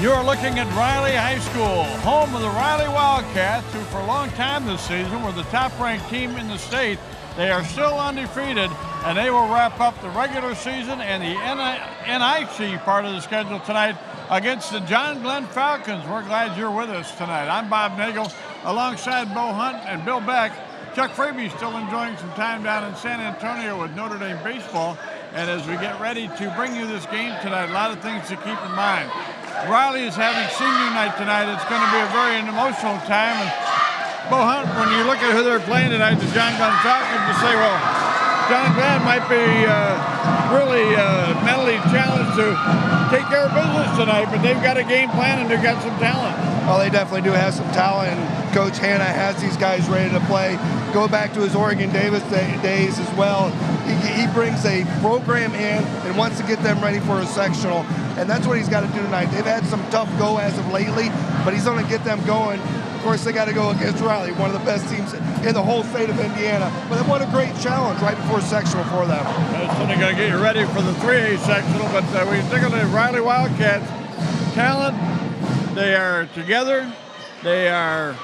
You are looking at Riley High School, home of the Riley Wildcats, who for a long time this season were the top-ranked team in the state. They are still undefeated, and they will wrap up the regular season and the NIC part of the schedule tonight against the John Glenn Falcons. We're glad you're with us tonight. I'm Bob Nagel, alongside Bo Hunt and Bill Beck. Chuck Fraby's still enjoying some time down in San Antonio with Notre Dame baseball. And as we get ready to bring you this game tonight, a lot of things to keep in mind. Riley is having senior night tonight. It's going to be a very emotional time. And Bo Hunt, when you look at who they're playing tonight, the John Glenn Falcons, you say, well, John Glenn might be really mentally challenged to take care of business tonight, but they've got a game plan and they've got some talent. Well, they definitely do have some talent, and Coach Hanna has these guys ready to play. Go back to his Oregon Davis days as well. He brings a program in and wants to get them ready for a sectional, and that's what he's got to do tonight. They've had some tough go as of lately, but he's going to get them going. Of course, they got to go against Riley, one of the best teams in the whole state of Indiana. But what a great challenge right before sectional for them. That's certainly going to get you ready for the 3A sectional, but we take a look at Riley Wildcats. Talent, they are together. They are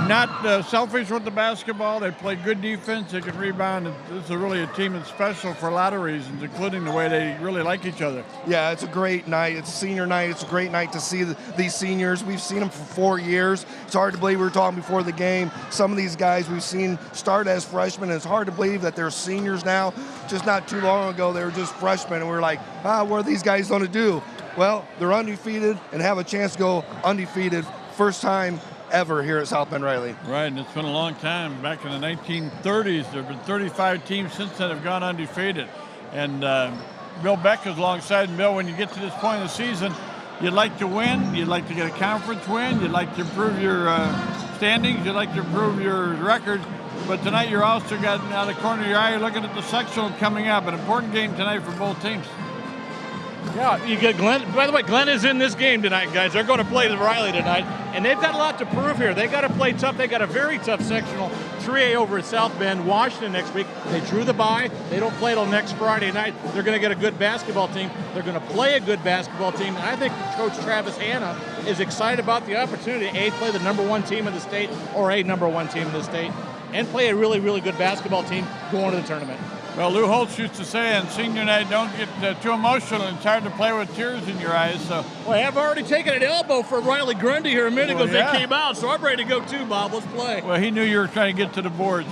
not selfish with the basketball. They play good defense. They can rebound. This is really a team that's special for a lot of reasons, including the way they really like each other. Yeah, it's a great night. It's senior night. It's a great night to see these seniors. We've seen them for 4 years. It's hard to believe. We were talking before the game. Some of these guys we've seen start as freshmen, and it's hard to believe that they're seniors now. Just not too long ago, they were just freshmen, and we were like, what are these guys going to do? Well, they're undefeated and have a chance to go undefeated. First time ever here at South Bend Riley. Right, and it's been a long time. Back in the 1930s, there have been 35 teams since then have gone undefeated. And Bill Beck is alongside. And Bill, when you get to this point of the season, you'd like to win, you'd like to get a conference win, you'd like to improve your standings, you'd like to improve your record. But tonight you're also got out of the corner of your eye, you're looking at the sectional coming up. An important game tonight for both teams. Yeah, you get Glenn. By the way, Glenn is in this game tonight, guys. They're going to play the Riley tonight, and they've got a lot to prove here. They got to play tough. They got a very tough sectional 3A over at South Bend, Washington next week. They drew the bye. They don't play till next Friday night. They're going to get a good basketball team. They're going to play a good basketball team, and I think Coach Travis Hanna is excited about the opportunity to play the #1 team in the state or a #1 team in the state, and play a really, really good basketball team going to the tournament. Well, Lou Holtz used to say on senior night, don't get too emotional. It's hard to play with tears in your eyes. So, well, I've already taken an elbow for Riley Grundy here a minute ago as they came out, so I'm ready to go too, Bob. Let's play. Well, he knew you were trying to get to the boards.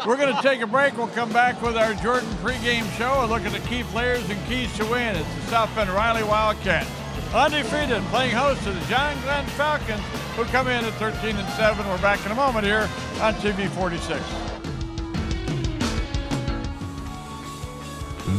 We're going to take a break. We'll come back with our Jordan pregame show and look at the key players and keys to win. It's the South Bend Riley Wildcats. Undefeated, playing host to the John Glenn Falcons, who come in at 13-7. We're back in a moment here on TV 46.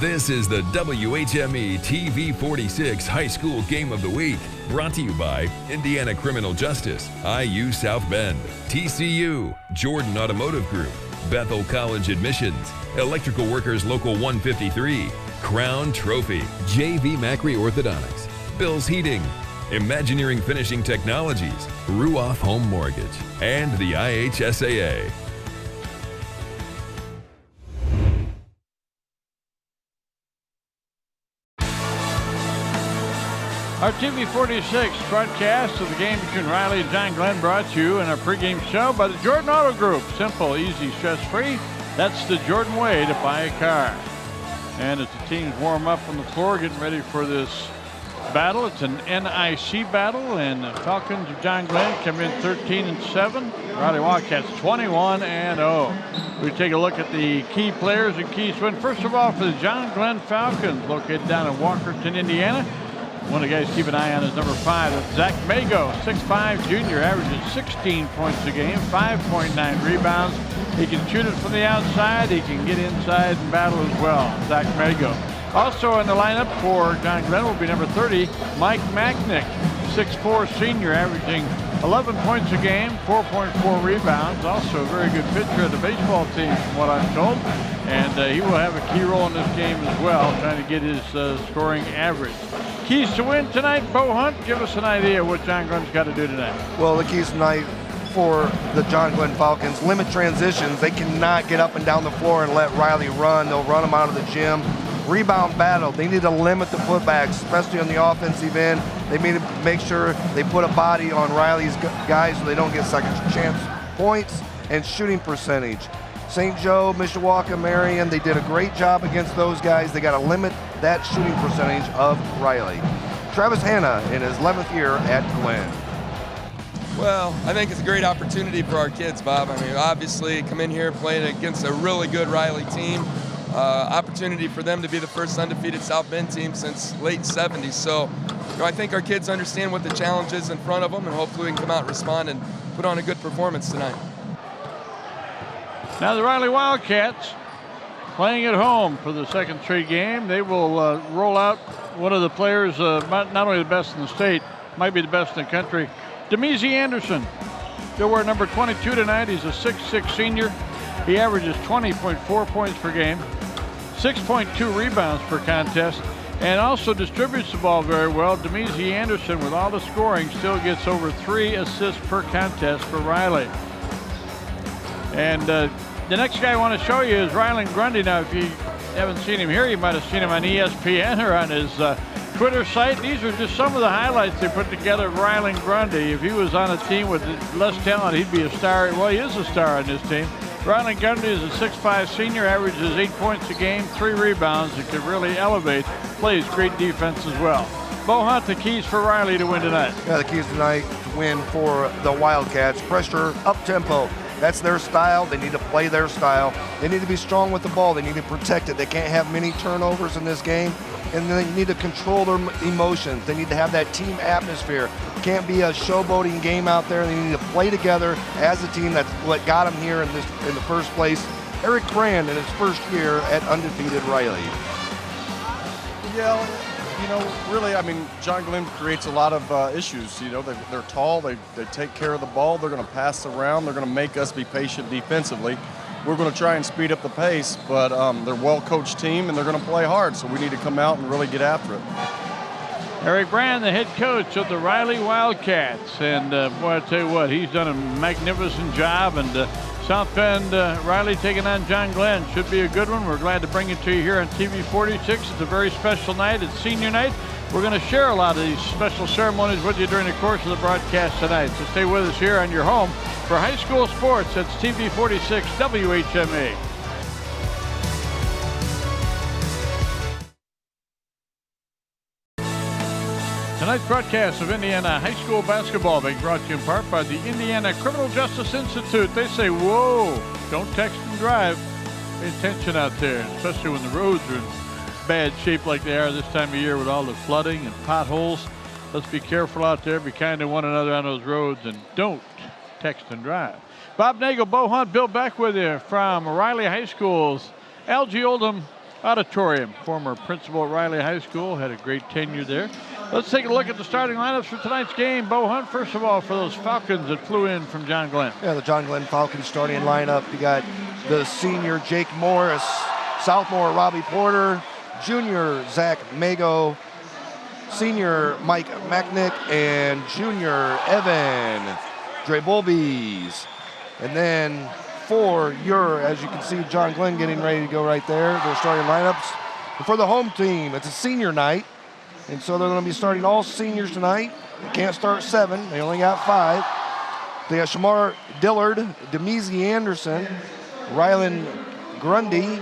This is the WHME TV 46 High School Game of the Week, brought to you by Indiana Criminal Justice, IU South Bend, TCU, Jordan Automotive Group, Bethel College Admissions, Electrical Workers Local 153, Crown Trophy, JV Macri Orthodontics, Bill's Heating, Imagineering Finishing Technologies, Ruoff Home Mortgage, and the IHSAA. Our TV 46 broadcast of the game between Riley and John Glenn brought to you in our pregame show by the Jordan Auto Group. Simple, easy, stress-free. That's the Jordan way to buy a car. And as the teams warm up on the floor, getting ready for this battle. It's an NIC battle, and the Falcons of John Glenn come in 13-7. Riley Wildcats 21-0. We take a look at the key players and keys to win. First of all, for the John Glenn Falcons, located down in Walkerton, Indiana. One of the guys to keep an eye on is number 5. That's Zach Mago, 6'5", junior, averages 16 points a game, 5.9 rebounds. He can shoot it from the outside. He can get inside and battle as well, Zach Mago. Also in the lineup for John Glenn will be number 30, Mike Macknick, 6'4", senior, averaging 11 points a game, 4.4 rebounds. Also a very good pitcher of the baseball team, from what I'm told. And he will have a key role in this game as well, trying to get his scoring average. Keys to win tonight, Bo Hunt, give us an idea of what John Glenn's got to do tonight. Well, the keys tonight for the John Glenn Falcons, limit transitions. They cannot get up and down the floor and let Riley run. They'll run them out of the gym. Rebound battle. They need to limit the putbacks, especially on the offensive end. They need to make sure they put a body on Riley's guys so they don't get second chance points. And shooting percentage. St. Joe, Mishawaka, Marion, they did a great job against those guys. They got to limit that shooting percentage of Riley. Travis Hanna in his 11th year at Glenn. Well, I think it's a great opportunity for our kids, Bob. I mean, obviously, come in here playing against a really good Riley team. Opportunity for them to be the first undefeated South Bend team since late 70s. So, I think our kids understand what the challenge is in front of them, and hopefully we can come out and respond and put on a good performance tonight. Now the Riley Wildcats playing at home for the second straight game. They will roll out one of the players, not only the best in the state, might be the best in the country, Demezi Anderson. He'll wear number 22 tonight. He's a 6'6" senior. He averages 20.4 points per game, 6.2 rebounds per contest, and also distributes the ball very well. Demezi Anderson, with all the scoring, still gets over 3 assists per contest for Riley. And the next guy I want to show you is Rylan Grundy. Now, if you haven't seen him here, you might have seen him on ESPN or on his Twitter site. These are just some of the highlights they put together of Rylan Grundy. If he was on a team with less talent, he'd be a star. Well, he is a star on this team. Rylan Grundy is a 6'5" senior, averages 8 points a game, 3 rebounds, and can really elevate, plays great defense as well. Bo Hunt, the keys for Riley to win tonight. Yeah, the keys tonight to win for the Wildcats. Pressure, up-tempo. That's their style. They need to play their style. They need to be strong with the ball. They need to protect it. They can't have many turnovers in this game. And they need to control their emotions. They need to have that team atmosphere. It can't be a showboating game out there. They need to play together as a team. That's what got them here in the first place. Eric Brand in his first year at undefeated Riley. Yeah, you know, really, I mean, John Glenn creates a lot of issues. You know, they're tall, they take care of the ball, they're going to pass around, they're going to make us be patient defensively. We're going to try and speed up the pace, but they're a well-coached team, and they're going to play hard, so we need to come out and really get after it. Eric Brand, the head coach of the Riley Wildcats. And boy, I tell you what, he's done a magnificent job. And South Bend, Riley taking on John Glenn. Should be a good one. We're glad to bring it to you here on TV 46. It's a very special night. It's senior night. We're going to share a lot of these special ceremonies with you during the course of the broadcast tonight. So stay with us here on your home for high school sports. That's TV 46 WHMA. Tonight's broadcast of Indiana High School basketball being brought to you in part by the Indiana Criminal Justice Institute. They say, whoa, don't text and drive. Pay attention out there, especially when the roads are in bad shape like they are this time of year with all the flooding and potholes. Let's be careful out there, be kind to one another on those roads, and don't text and drive. Bob Nagel, Bo Hunt, Bill Beck with you from Riley High School's L.G. Oldham Auditorium. Former principal at Riley High School, had a great tenure there. Let's take a look at the starting lineups for tonight's game. Bo Hunt, first of all, for those Falcons that flew in from John Glenn. Yeah, the John Glenn Falcons starting lineup. You got the senior Jake Morris, sophomore Robbie Porter, junior Zach Mago, senior Mike Macknick, and junior Evan Drabulbis. And then for as you can see, John Glenn getting ready to go right there. They're starting lineups. And for the home team, it's a senior night. And so they're going to be starting all seniors tonight. They can't start 7. They only got 5. They got Shamar Dillard, Demezi Anderson, Rylan Grundy,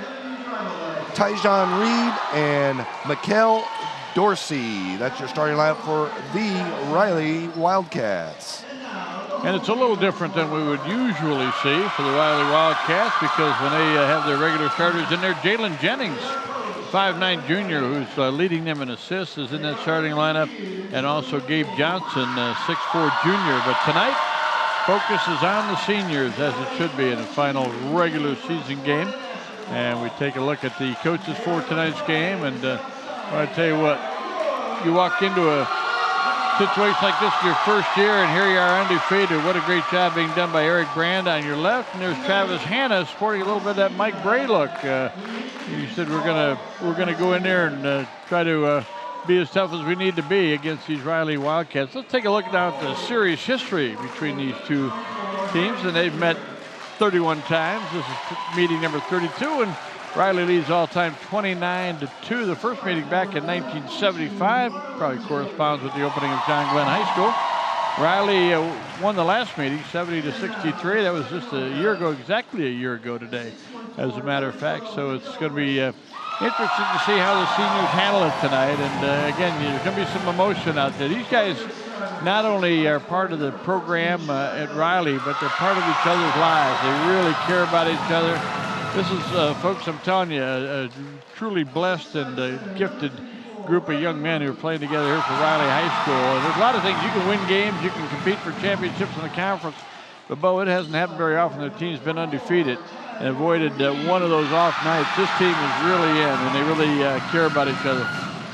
Tyjon Reed, and Mikkel Dorsey. That's your starting lineup for the Riley Wildcats. And it's a little different than we would usually see for the Riley Wildcats, because when they have their regular starters in there, Jalen Jennings, 5'9" junior, who's leading them in assists, is in that starting lineup, and also Gabe Johnson, 6'4" junior. But tonight, focus is on the seniors, as it should be in the final regular season game. And we take a look at the coaches for tonight's game, and I tell you what, you walk into a situation like this in your first year, and here you are undefeated. What a great job being done by Eric Brand on your left, and there's Travis Hanna sporting a little bit of that Mike Bray look. You said we're gonna go in there and try to be as tough as we need to be against these Riley Wildcats. Let's take a look now at the series history between these two teams, and they've met 31 times. This is meeting number 32, and Riley leads all-time 29-2. The first meeting back in 1975 probably corresponds with the opening of John Glenn High School. Riley won the last meeting 70-63. That was just a year ago, exactly a year ago today, as a matter of fact. So it's going to be interesting to see how the seniors handle it tonight. And again, there's going to be some emotion out there. These guys not only are part of the program at Riley, but they're part of each other's lives. They really care about each other. This is, folks, I'm telling you, a truly blessed and gifted group of young men who are playing together here for Riley High School. And there's a lot of things. You can win games, you can compete for championships in the conference, but Bo, it hasn't happened very often. The team's been undefeated and avoided one of those off nights. This team is really in, and they really care about each other.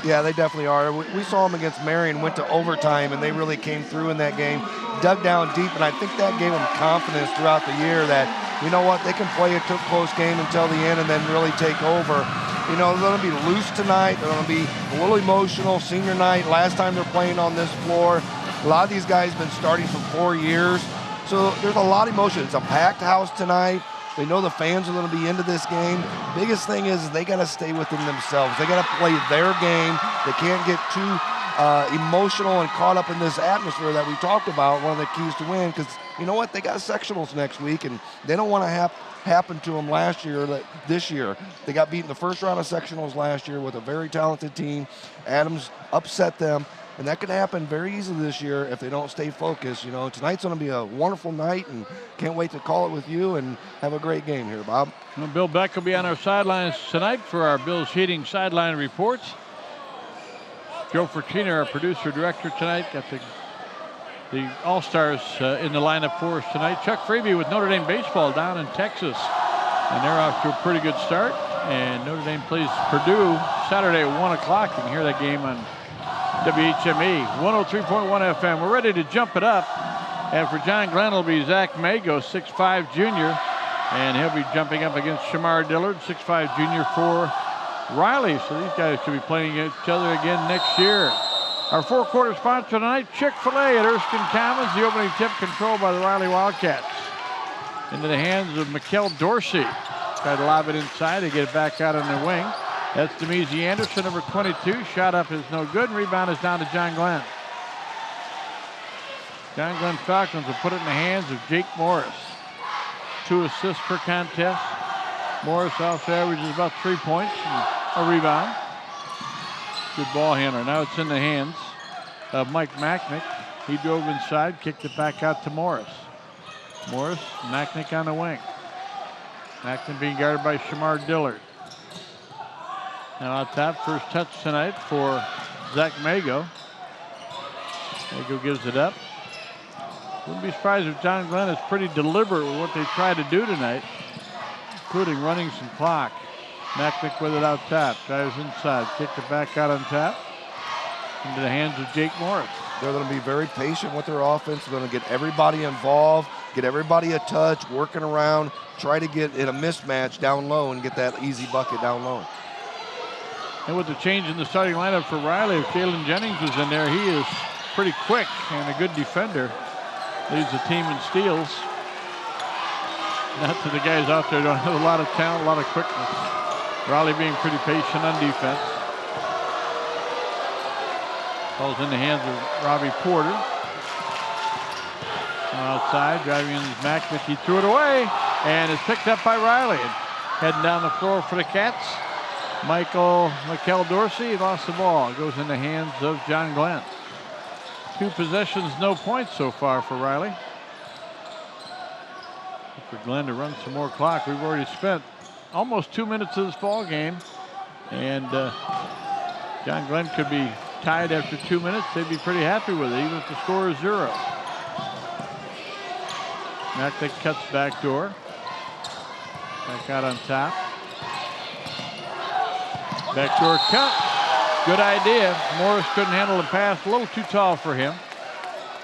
Yeah, they definitely are. We saw them against Marion, went to overtime, and they really came through in that game, dug down deep, and I think that gave them confidence throughout the year that, you know what, they can play a close game until the end and then really take over. You know, they're going to be loose tonight. They're going to be a little emotional. Senior night, last time they're playing on this floor. A lot of these guys have been starting for 4 years. So there's a lot of emotion. It's a packed house tonight. They know the fans are going to be into this game. Biggest thing is they got to stay within themselves. They got to play their game. They can't get too emotional and caught up in this atmosphere that we talked about, one of the keys to win, because you know what? They got sectionals next week, and they don't want to happen to them this year. They got beat in the first round of sectionals last year with a very talented team. Adams upset them, and that could happen very easily this year if they don't stay focused. You know, tonight's going to be a wonderful night, and can't wait to call it with you and have a great game here, Bob. Well, Bill Beck will be on our sidelines tonight for our Bills Heating sideline reports. Joe Fortuna, our producer-director tonight, got the All-Stars in the lineup for us tonight. Chuck Freeby with Notre Dame baseball down in Texas, and they're off to a pretty good start. And Notre Dame plays Purdue Saturday at 1 o'clock. You can hear that game on WHME 103.1 FM. We're ready to jump it up. And for John Glenn, it'll be Zach Mago, 6'5 junior. And he'll be jumping up against Shamar Dillard, 6'5 junior for Riley. So these guys could be playing each other again next year. Our four-quarter sponsor tonight, Chick-fil-A at Erskine Commons. The opening tip controlled by the Riley Wildcats. Into the hands of Mikkel Dorsey. Tried to lob it inside to get it back out on the wing. That's Demezi Anderson, number 22. Shot up is no good. Rebound is down to John Glenn. John Glenn Falcons will put it in the hands of Jake Morris. 2 assists per contest. Morris also averages about 3 points and a rebound. Good ball handler. Now it's in the hands of Mike Macknick. He drove inside, kicked it back out to Morris. Morris, Macknick on the wing. Macknick being guarded by Shamar Dillard. Now out top, first touch tonight for Zach Mago. Mago gives it up. Wouldn't be surprised if John Glenn is pretty deliberate with what they try to do tonight, including running some clock. Macknick with it out top. Drives inside. Kicked it back out on top. Into the hands of Jake Morris. They're going to be very patient with their offense. They're going to get everybody involved, get everybody a touch, working around, try to get in a mismatch down low and get that easy bucket down low. And with the change in the starting lineup for Riley, if Jalen Jennings was in there, he is pretty quick and a good defender. Leads the team in steals. Not that the guys out there don't have a lot of talent, a lot of quickness. Riley being pretty patient on defense. Ball's in the hands of Robbie Porter. Outside, driving in Macknick. He threw it away, and it's picked up by Riley. And heading down the floor for the Cats, Mikkel Dorsey lost the ball. It goes in the hands of John Glenn. 2 possessions, no points so far for Riley. For Glenn to run some more clock. We've already spent almost 2 minutes of this ball game, and John Glenn could be tied after 2 minutes. They'd be pretty happy with it, even if the score is 0. Macknick cuts backdoor. Back out on top. Backdoor cut. Good idea. Morris couldn't handle the pass. A little too tall for him.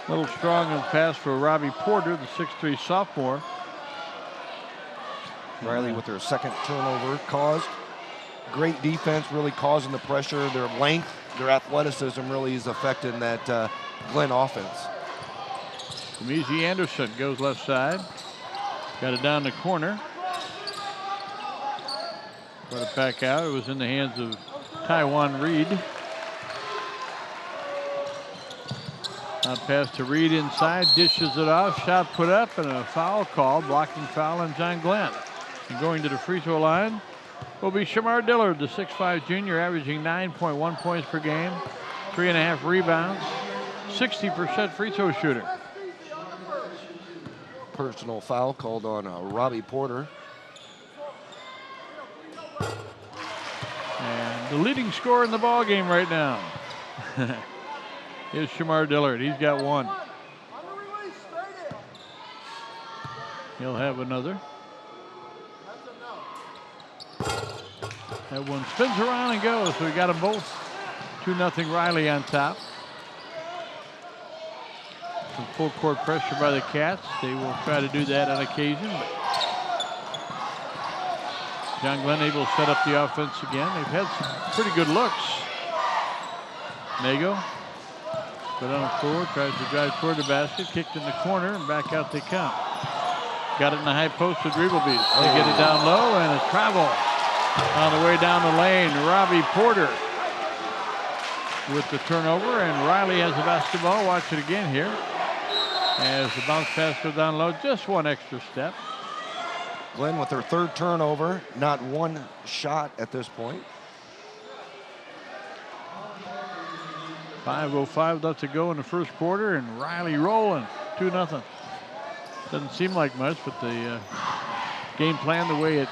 A little strong on the pass for Robbie Porter, the 6'3 sophomore. Riley with their second turnover caused. Great defense, really causing the pressure. Their length, their athleticism really is affecting that Glenn offense. Demezi Anderson goes left side. Got it down the corner. Brought it back out. It was in the hands of Taiwan Reed. Out pass to Reed inside, dishes it off, shot put up, and a foul called, blocking foul on John Glenn. And going to the free throw line will be Shamar Dillard, the 6'5 junior, averaging 9.1 points per game, 3.5 rebounds, 60% free throw shooter. Personal foul called on Robbie Porter. And the leading scorer in the ball game right now is Shamar Dillard. He's got one. He'll have another. That one spins around and goes, so we got them both. 2-0 Riley on top. Some full court pressure by the Cats. They will try to do that on occasion. But John Glenn able to set up the offense again. They've had some pretty good looks. Nago put on the floor, tries to drive toward the basket, kicked in the corner, and back out they come. Got it in the high post with Dribblebees. They get it down low, and a travel on the way down the lane. Robbie Porter with the turnover, and Riley has the basketball. Watch it again here. As the bounce pass goes down low, just one extra step. Glenn with their third turnover, not one shot at this point. 5:05 left to go in the first quarter, and Riley rolling 2-0. Doesn't seem like much, but the game plan, the way it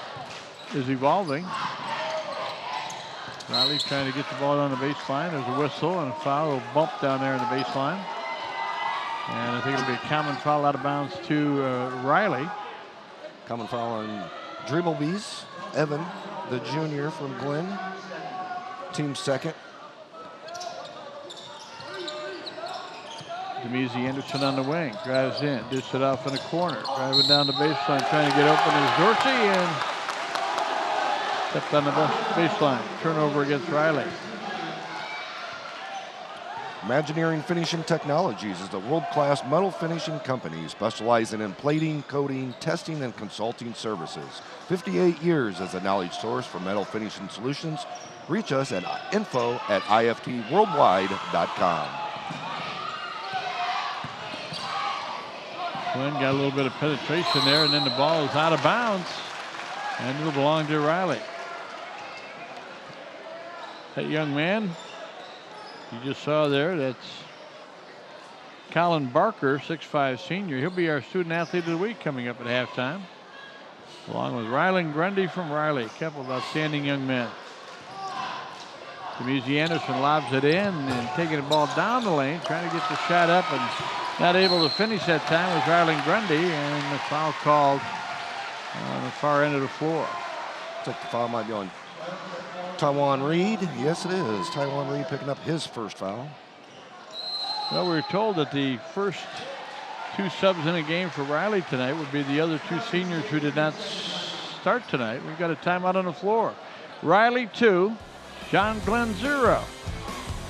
is evolving. Riley trying to get the ball down the baseline. There's a whistle and a foul, a bump down there in the baseline. And I think it'll be a common foul out of bounds to Riley. Common foul on Dribblebees. Evan, the junior from Glenn, team second. Demezy Anderson on the wing, drives in, dishes it off in the corner, driving down the baseline, trying to get open is Dorsey, and stepped on the baseline. Turnover against Riley. Imagineering Finishing Technologies is a world-class metal finishing company specializing in plating, coating, testing, and consulting services. 58 years as a knowledge source for metal finishing solutions. Reach us at info@iftworldwide.com. Glenn got a little bit of penetration there, and then the ball is out of bounds, and it'll belong to Riley. That young man you just saw there, that's Colin Barker, 6'5 senior. He'll be our student athlete of the week coming up at halftime, along with Rylan Grundy from Riley. A couple of outstanding young men. Demezy Anderson lobs it in and taking the ball down the lane, trying to get the shot up and not able to finish that time with Rylan Grundy, and the foul called on the far end of the floor. Looks like the foul might be on Taiwan Reed. Yes, it is. Taiwan Reed picking up his first foul. Well, we were told that the first two subs in a game for Riley tonight would be the other two seniors who did not start tonight. We've got a timeout on the floor. Riley 2, John Glenn 0.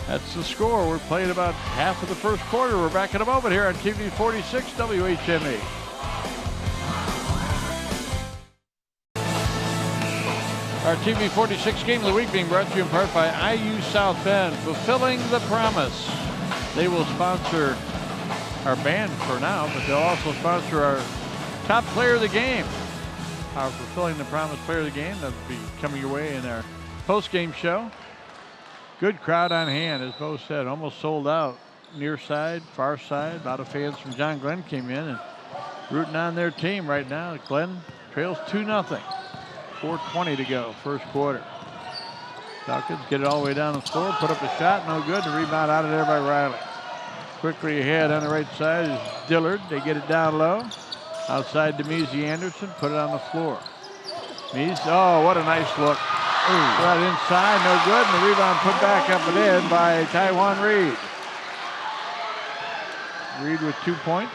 That's the score. We're playing about half of the first quarter. We're back in a moment here on TV 46 WHME. Our TV 46 game of the week being brought to you in part by IU South Bend, fulfilling the promise. They will sponsor our band for now, but they'll also sponsor our top player of the game. Our fulfilling the promise player of the game, that'll be coming your way in our post-game show. Good crowd on hand, as Bo said, almost sold out. Near side, far side, a lot of fans from John Glenn came in and rooting on their team right now. Glenn trails 2-0. 4:20 to go, first quarter. Dawkins get it all the way down the floor, put up a shot, no good. The rebound out of there by Riley. Quickly ahead on the right side is Dillard. They get it down low. Outside Demezy Anderson, put it on the floor. Oh, what a nice look. Right inside, no good, and the rebound put back up and in by Taiwan Reed. Reed with 2 points.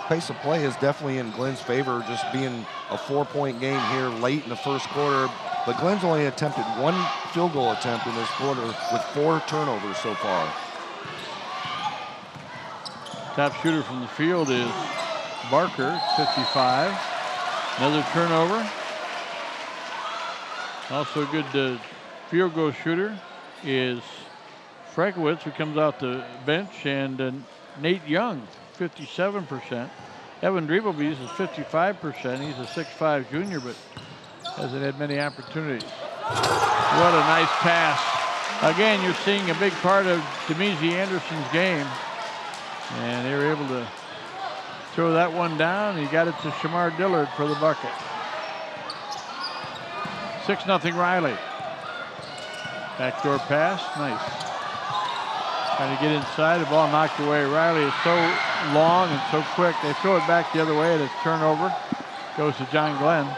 Pace of play is definitely in Glenn's favor, just being a 4-point game here late in the first quarter. But Glenn's only attempted one field goal attempt in this quarter with 4 turnovers so far. Top shooter from the field is Barker, 55. Another turnover. Also a good field goal shooter is Frankowitz, who comes off the bench, and Nate Young, 57%. Evan Dreeblebees is 55%. He's a 6'5 junior, but hasn't had many opportunities. What a nice pass. Again, you're seeing a big part of Demezy Anderson's game. And they were able to throw that one down. He got it to Shamar Dillard for the bucket. 6-0 Riley. Backdoor pass, nice. Trying to get inside, the ball knocked away. Riley is so long and so quick. They throw it back the other way, and it's turnover. Goes to John Glenn.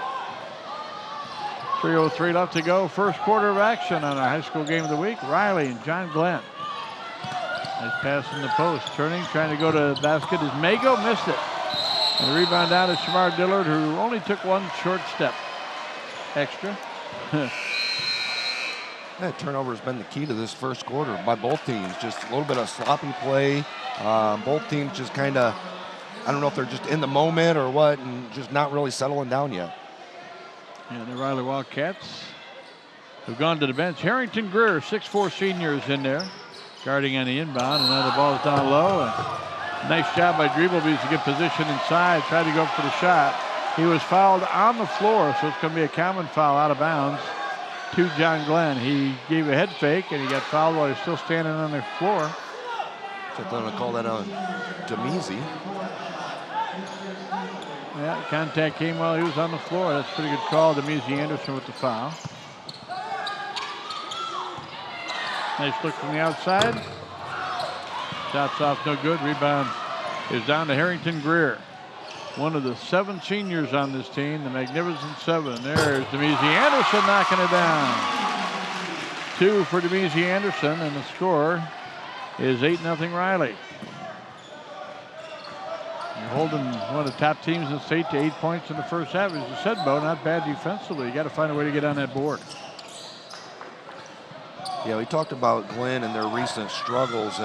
3:03 left to go. First quarter of action on our high school game of the week. Riley and John Glenn. Nice pass in the post. Turning, trying to go to the basket is Mago, missed it. And the rebound down to Shamar Dillard, who only took one short step extra. That turnover has been the key to this first quarter by both teams. Just a little bit of sloppy play. Both teams just kind of, I don't know if they're just in the moment or what, and just not really settling down yet. And the Riley Wildcats have gone to the bench. Harrington Greer, 6'4 senior, is in there, guarding on the inbound, and now the ball is down low. And nice job by Dreeblebees to get position inside, tried to go for the shot. He was fouled on the floor, so it's going to be a common foul out of bounds to John Glenn. He gave a head fake, and he got fouled while he's still standing on the floor. So they're going to call that on Demezy. Yeah, contact came while he was on the floor. That's a pretty good call. Demezy Anderson with the foul. Nice look from the outside. Shots off, no good. Rebound is down to Harrington Greer. One of the 7 seniors on this team, the Magnificent 7. There's Demezy Anderson knocking it down. 2 for Demezy Anderson, and the score is 8-0 Riley. You're holding one of the top teams in the state to 8 points in the first half. As you said, Bo, not bad defensively. You got to find a way to get on that board. Yeah, we talked about Glenn and their recent struggles,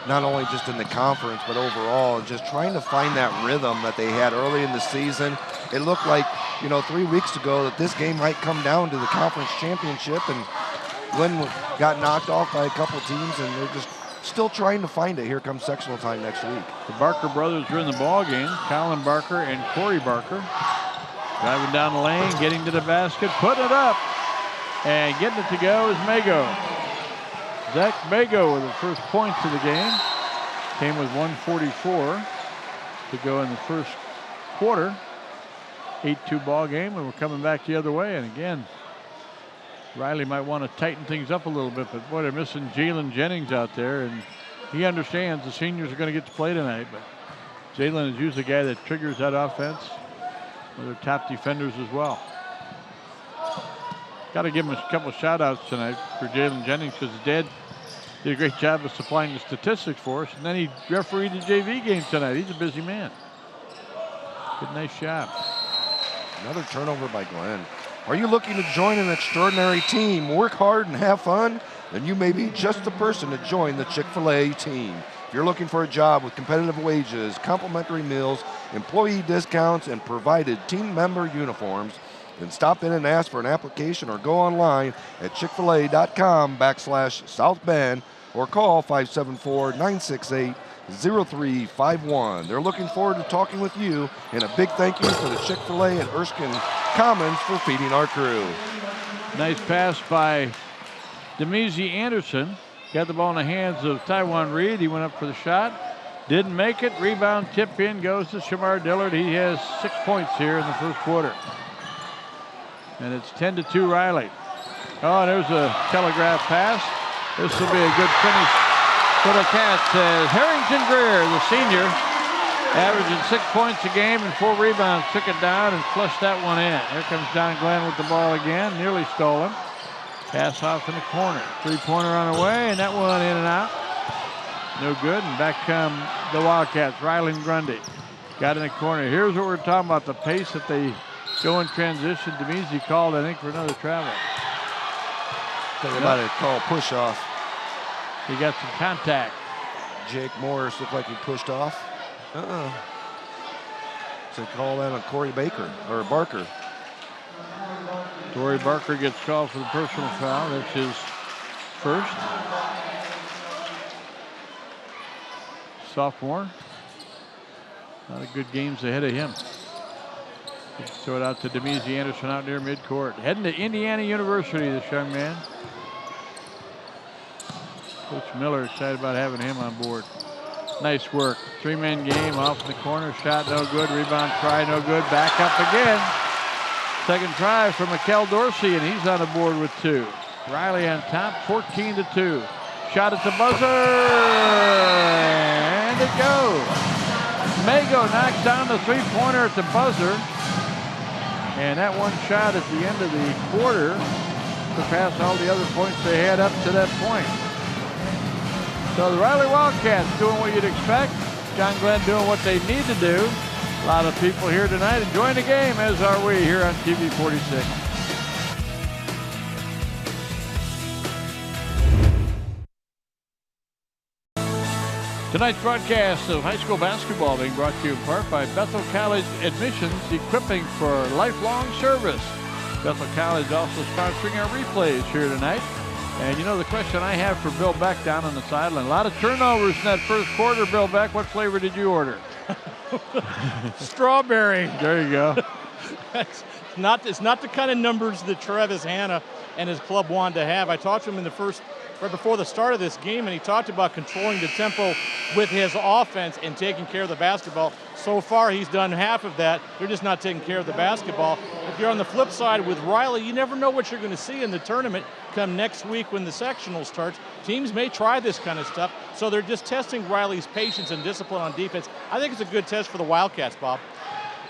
not only just in the conference, but overall, just trying to find that rhythm that they had early in the season. It looked like, 3 weeks ago that this game might come down to the conference championship, and Glenn got knocked off by a couple teams, and they're just still trying to find it. Here comes sectional time next week. The Barker brothers are in the ball game. Colin Barker and Corey Barker. Driving down the lane, getting to the basket, putting it up, and getting it to go is Mago. Zach Mago with the first points of the game. Came with 1:44 to go in the first quarter. 8-2 ball game, and we're coming back the other way. And again, Riley might want to tighten things up a little bit, but boy, they're missing Jalen Jennings out there, and he understands the seniors are going to get to play tonight, but Jalen is usually the guy that triggers that offense. One of their top defenders as well. Got to give him a couple of shout-outs tonight for Jalen Jennings, because his dad did a great job of supplying the statistics for us, and then he refereed the JV game tonight. He's a busy man. Good, nice job. Another turnover by Glenn. Are you looking to join an extraordinary team, work hard, and have fun? Then you may be just the person to join the Chick-fil-A team. If you're looking for a job with competitive wages, complimentary meals, employee discounts, and provided team member uniforms, then stop in and ask for an application or go online at chickfil-a.com/South Bend or call 574-968-0351. They're looking forward to talking with you, and a big thank you for the Chick-fil-A and Erskine Commons for feeding our crew. Nice pass by Demezy Anderson. Got the ball in the hands of Taiwan Reed. He went up for the shot. Didn't make it. Rebound tip in goes to Shamar Dillard. He has 6 points here in the first quarter. And it's 10-2 Riley. Oh, there's a telegraph pass. This will be a good finish for the Cats. Harrington Greer, the senior, averaging 6 points a game and 4 rebounds, took it down and flushed that one in. Here comes John Glenn with the ball again, nearly stolen. Pass off in the corner. 3-pointer on the way, and that one in and out. No good, and back come the Wildcats. Riley and Grundy got in the corner. Here's what we're talking about, the pace that they go in transition. Demezy called, I think, for another travel. They might have called push off. He got some contact. Jake Morris looked like he pushed off. So call that on Corey Baker or Barker. Torrey Barker gets called for the personal foul. That's his first. Sophomore. A lot of good games ahead of him. Throw it out to Demezi Anderson out near midcourt. Heading to Indiana University, this young man. Coach Miller excited about having him on board. Nice work. Three-man game off in the corner. Shot no good. Rebound try no good. Back up again. Second try for Mikel Dorsey, and he's on the board with 2. Riley on top, 14-2. Shot at the buzzer, and it goes. Mago knocks down the three-pointer at the buzzer, and that one shot at the end of the quarter surpassed all the other points they had up to that point. So the Riley Wildcats doing what you'd expect. John Glenn doing what they need to do. A lot of people here tonight enjoying the game, as are we here on TV 46. Tonight's broadcast of high school basketball being brought to you in part by Bethel College Admissions, equipping for lifelong service. Bethel College also sponsoring our replays here tonight. And you know the question I have for Bill Beck down on the sideline, a lot of turnovers in that first quarter. Bill Beck, what flavor did you order? Strawberry. There you go. It's not the kind of numbers that Travis Hanna and his club wanted to have. I talked to him right before the start of this game, and he talked about controlling the tempo with his offense and taking care of the basketball. So far, he's done half of that. They're just not taking care of the basketball. If you're on the flip side with Riley, you never know what you're going to see in the tournament come next week when the sectional starts. Teams may try this kind of stuff, so they're just testing Riley's patience and discipline on defense. I think it's a good test for the Wildcats, Bob.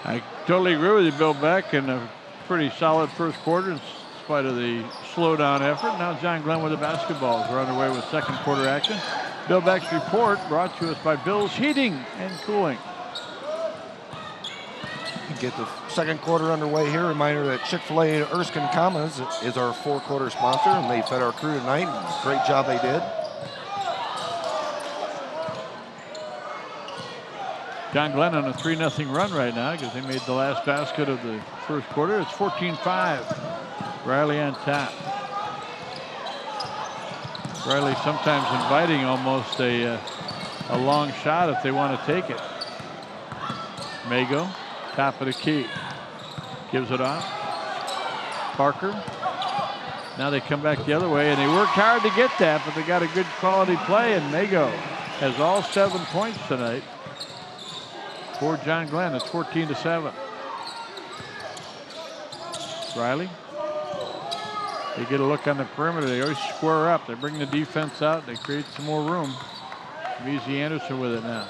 I totally agree with you, Bill Beck, and a pretty solid first quarter in spite of the slowdown effort. Now John Glenn with the basketballs. We're underway with second quarter action. Bill Beck's report brought to us by Bill's Heating and Cooling. Get the second quarter underway here. Reminder that Chick-fil-A Erskine Commons is our four-quarter sponsor, and they fed our crew tonight. Great job they did. John Glenn on a 3-0 run right now because they made the last basket of the first quarter. It's 14-5. Riley on top. Riley sometimes inviting almost a long shot if they want to take it. Mago, top of the key. Gives it off. Parker. Now they come back the other way, and they worked hard to get that, but they got a good quality play, and Mago has all 7 points tonight for John Glenn. It's 14-7. Riley. They get a look on the perimeter. They always square up. They bring the defense out. They create some more room. Demezi Anderson with it now.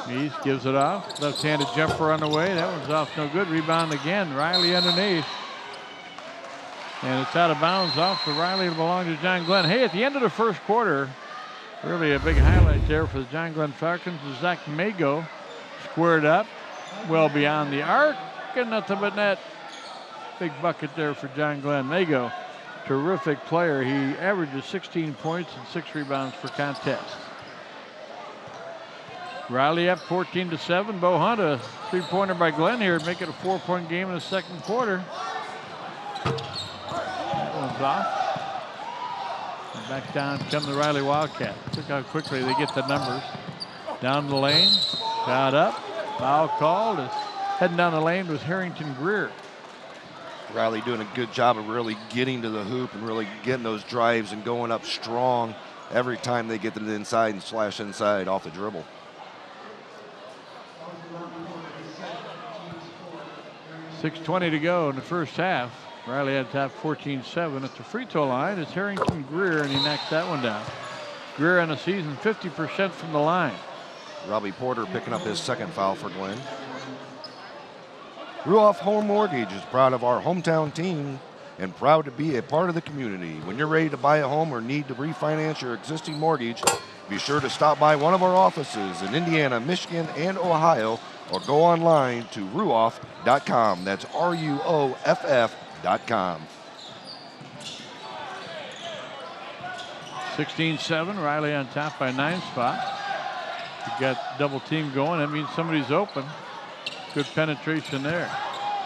Mees gives it off. Left-handed jumper on the way. That one's off no good. Rebound again. Riley underneath. And it's out of bounds off for Riley to belong to John Glenn. Hey, at the end of the first quarter, really a big highlight there for the John Glenn Falcons. Zach Mago squared up well beyond the arc, and nothing but net. Big bucket there for John Glenn. Mago, terrific player. He averages 16 points and 6 rebounds per contest. Riley up 14-7. Bo Hunt, a three-pointer by Glenn here, make it a 4-point game in the second quarter. That one's off. And back down come the Riley Wildcats. Look how quickly they get the numbers. Down the lane, shot up, foul called. Heading down the lane was Harrington Greer. Riley doing a good job of really getting to the hoop and really getting those drives and going up strong every time they get to the inside and slash inside off the dribble. .6:20 to go in the first half. Riley had top 14-7 at the free throw line. It's Harrington Greer, and he knocks that one down. Greer on the season 50% from the line. Robbie Porter picking up his second foul for Glenn. Ruoff Home Mortgage is proud of our hometown team and proud to be a part of the community. When you're ready to buy a home or need to refinance your existing mortgage, be sure to stop by one of our offices in Indiana, Michigan, and Ohio, or go online to ruoff.com. That's RUOFF.com. 16-7, Riley on top by 9 spots. You got double team going. That means somebody's open. Good penetration there.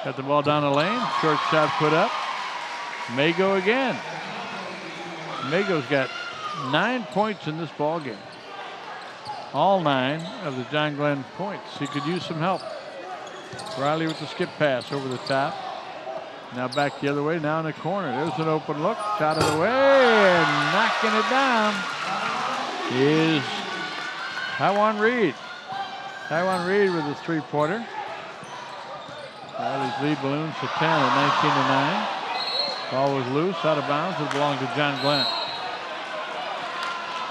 Got the ball down the lane. Short shot put up. Mago again. Mago's got 9 points in this ball game. All 9 of the John Glenn points. He could use some help. Riley with the skip pass over the top. Now back the other way, now in the corner. There's an open look, shot it away, and knocking it down is Taiwan Reed. Taiwan Reed with a 3-pointer. Riley's lead balloons to 10 at 19-9. Ball was loose, out of bounds. It belonged to John Glenn.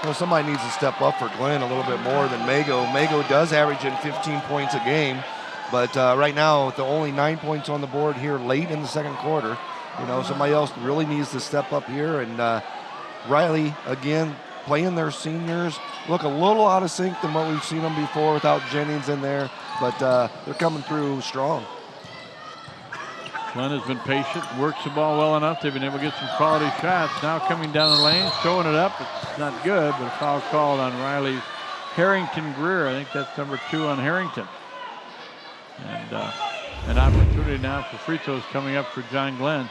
Well, somebody needs to step up for Glenn a little bit more than Mago. Mago does average in 15 points a game, but right now, with the only 9 points on the board here late in the second quarter, somebody else really needs to step up here. And Riley, again, playing their seniors, look a little out of sync than what we've seen them before without Jennings in there, but they're coming through strong. Glenn has been patient, works the ball well enough. They've been able to get some quality shots. Now coming down the lane, showing it up. It's not good, but a foul called on Riley's Harrington Greer. I think that's number 2 on Harrington. And an opportunity now for free throws coming up for John Glenn.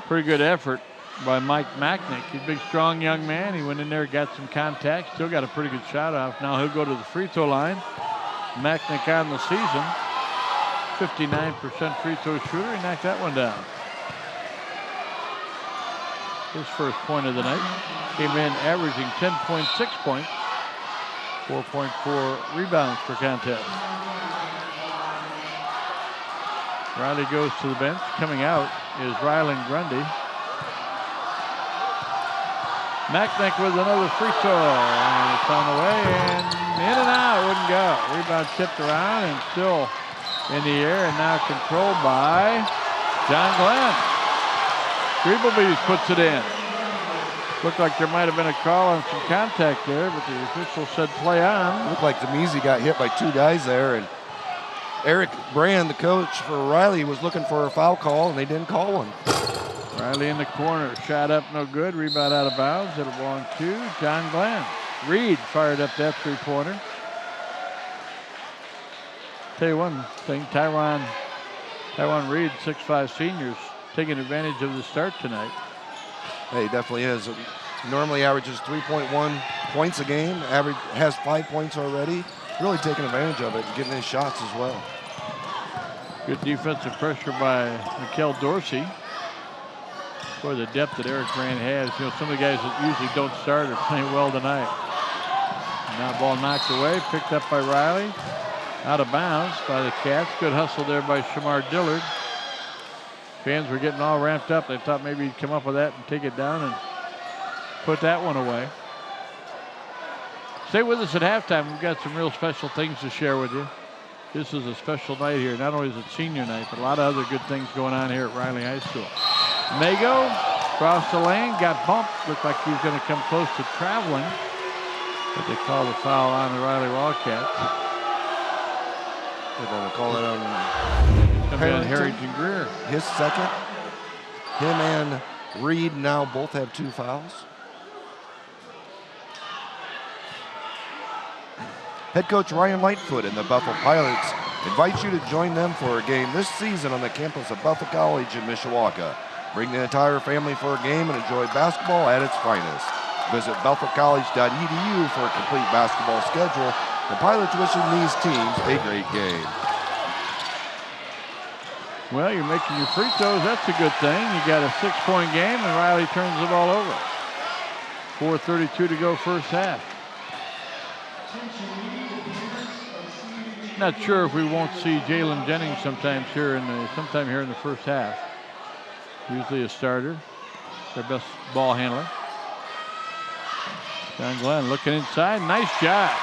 Pretty good effort by Mike Macknick. He's a big, strong young man. He went in there, got some contact, still got a pretty good shot off. Now he'll go to the free throw line. Macknick on the season. 59% free throw shooter. He knocked that one down. His first point of the night. Came in averaging 10.6 points. 4.4 rebounds per contest. Riley goes to the bench. Coming out is Rylan Grundy. Macknick with another free throw. And it's on the way. And in and out. Wouldn't go. Rebound tipped around and still in the air, and now controlled by John Glenn. Greeblebees puts it in. Looked like there might have been a call on some contact there, but the official said play on. Looked like Demise got hit by 2 guys there, and Eric Brand, the coach for Riley, was looking for a foul call, and they didn't call one. Riley in the corner, shot up, no good. Rebound out of bounds. It'll belong to John Glenn. Reed fired up that 3-pointer. Tell you one thing, Taiwan Reed, 6'5" seniors, taking advantage of the start tonight. Hey, he definitely is. Normally averages 3.1 points a game. Has 5 points already. Really taking advantage of it and getting his shots as well. Good defensive pressure by Mikkel Dorsey. For the depth that Eric Brand has. Some of the guys that usually don't start are playing well tonight. Now ball knocked away, picked up by Riley. Out of bounds by the Cats. Good hustle there by Shamar Dillard. Fans were getting all ramped up. They thought maybe he'd come up with that and take it down and put that one away. Stay with us at halftime. We've got some real special things to share with you. This is a special night here. Not only is it senior night, but a lot of other good things going on here at Riley High School. Mago crossed the lane, got bumped. Looked like he was going to come close to traveling, but they called the foul on the Riley Wildcats. They're going to call it on Harrington Greer. His second. Him and Reed now both have 2 fouls. Head coach Ryan Lightfoot and the Bethel Pilots invite you to join them for a game this season on the campus of Bethel College in Mishawaka. Bring the entire family for a game and enjoy basketball at its finest. Visit bethelcollege.edu for a complete basketball schedule. The Pilots wishing these teams a great game. Well, you're making your free throws. That's a good thing. You got a 6-point game, and Riley turns the ball over. 4:32 to go first half. Not sure if we won't see Jalen Jennings sometime here in the first half. Usually a starter, their best ball handler. John Glenn looking inside. Nice shot.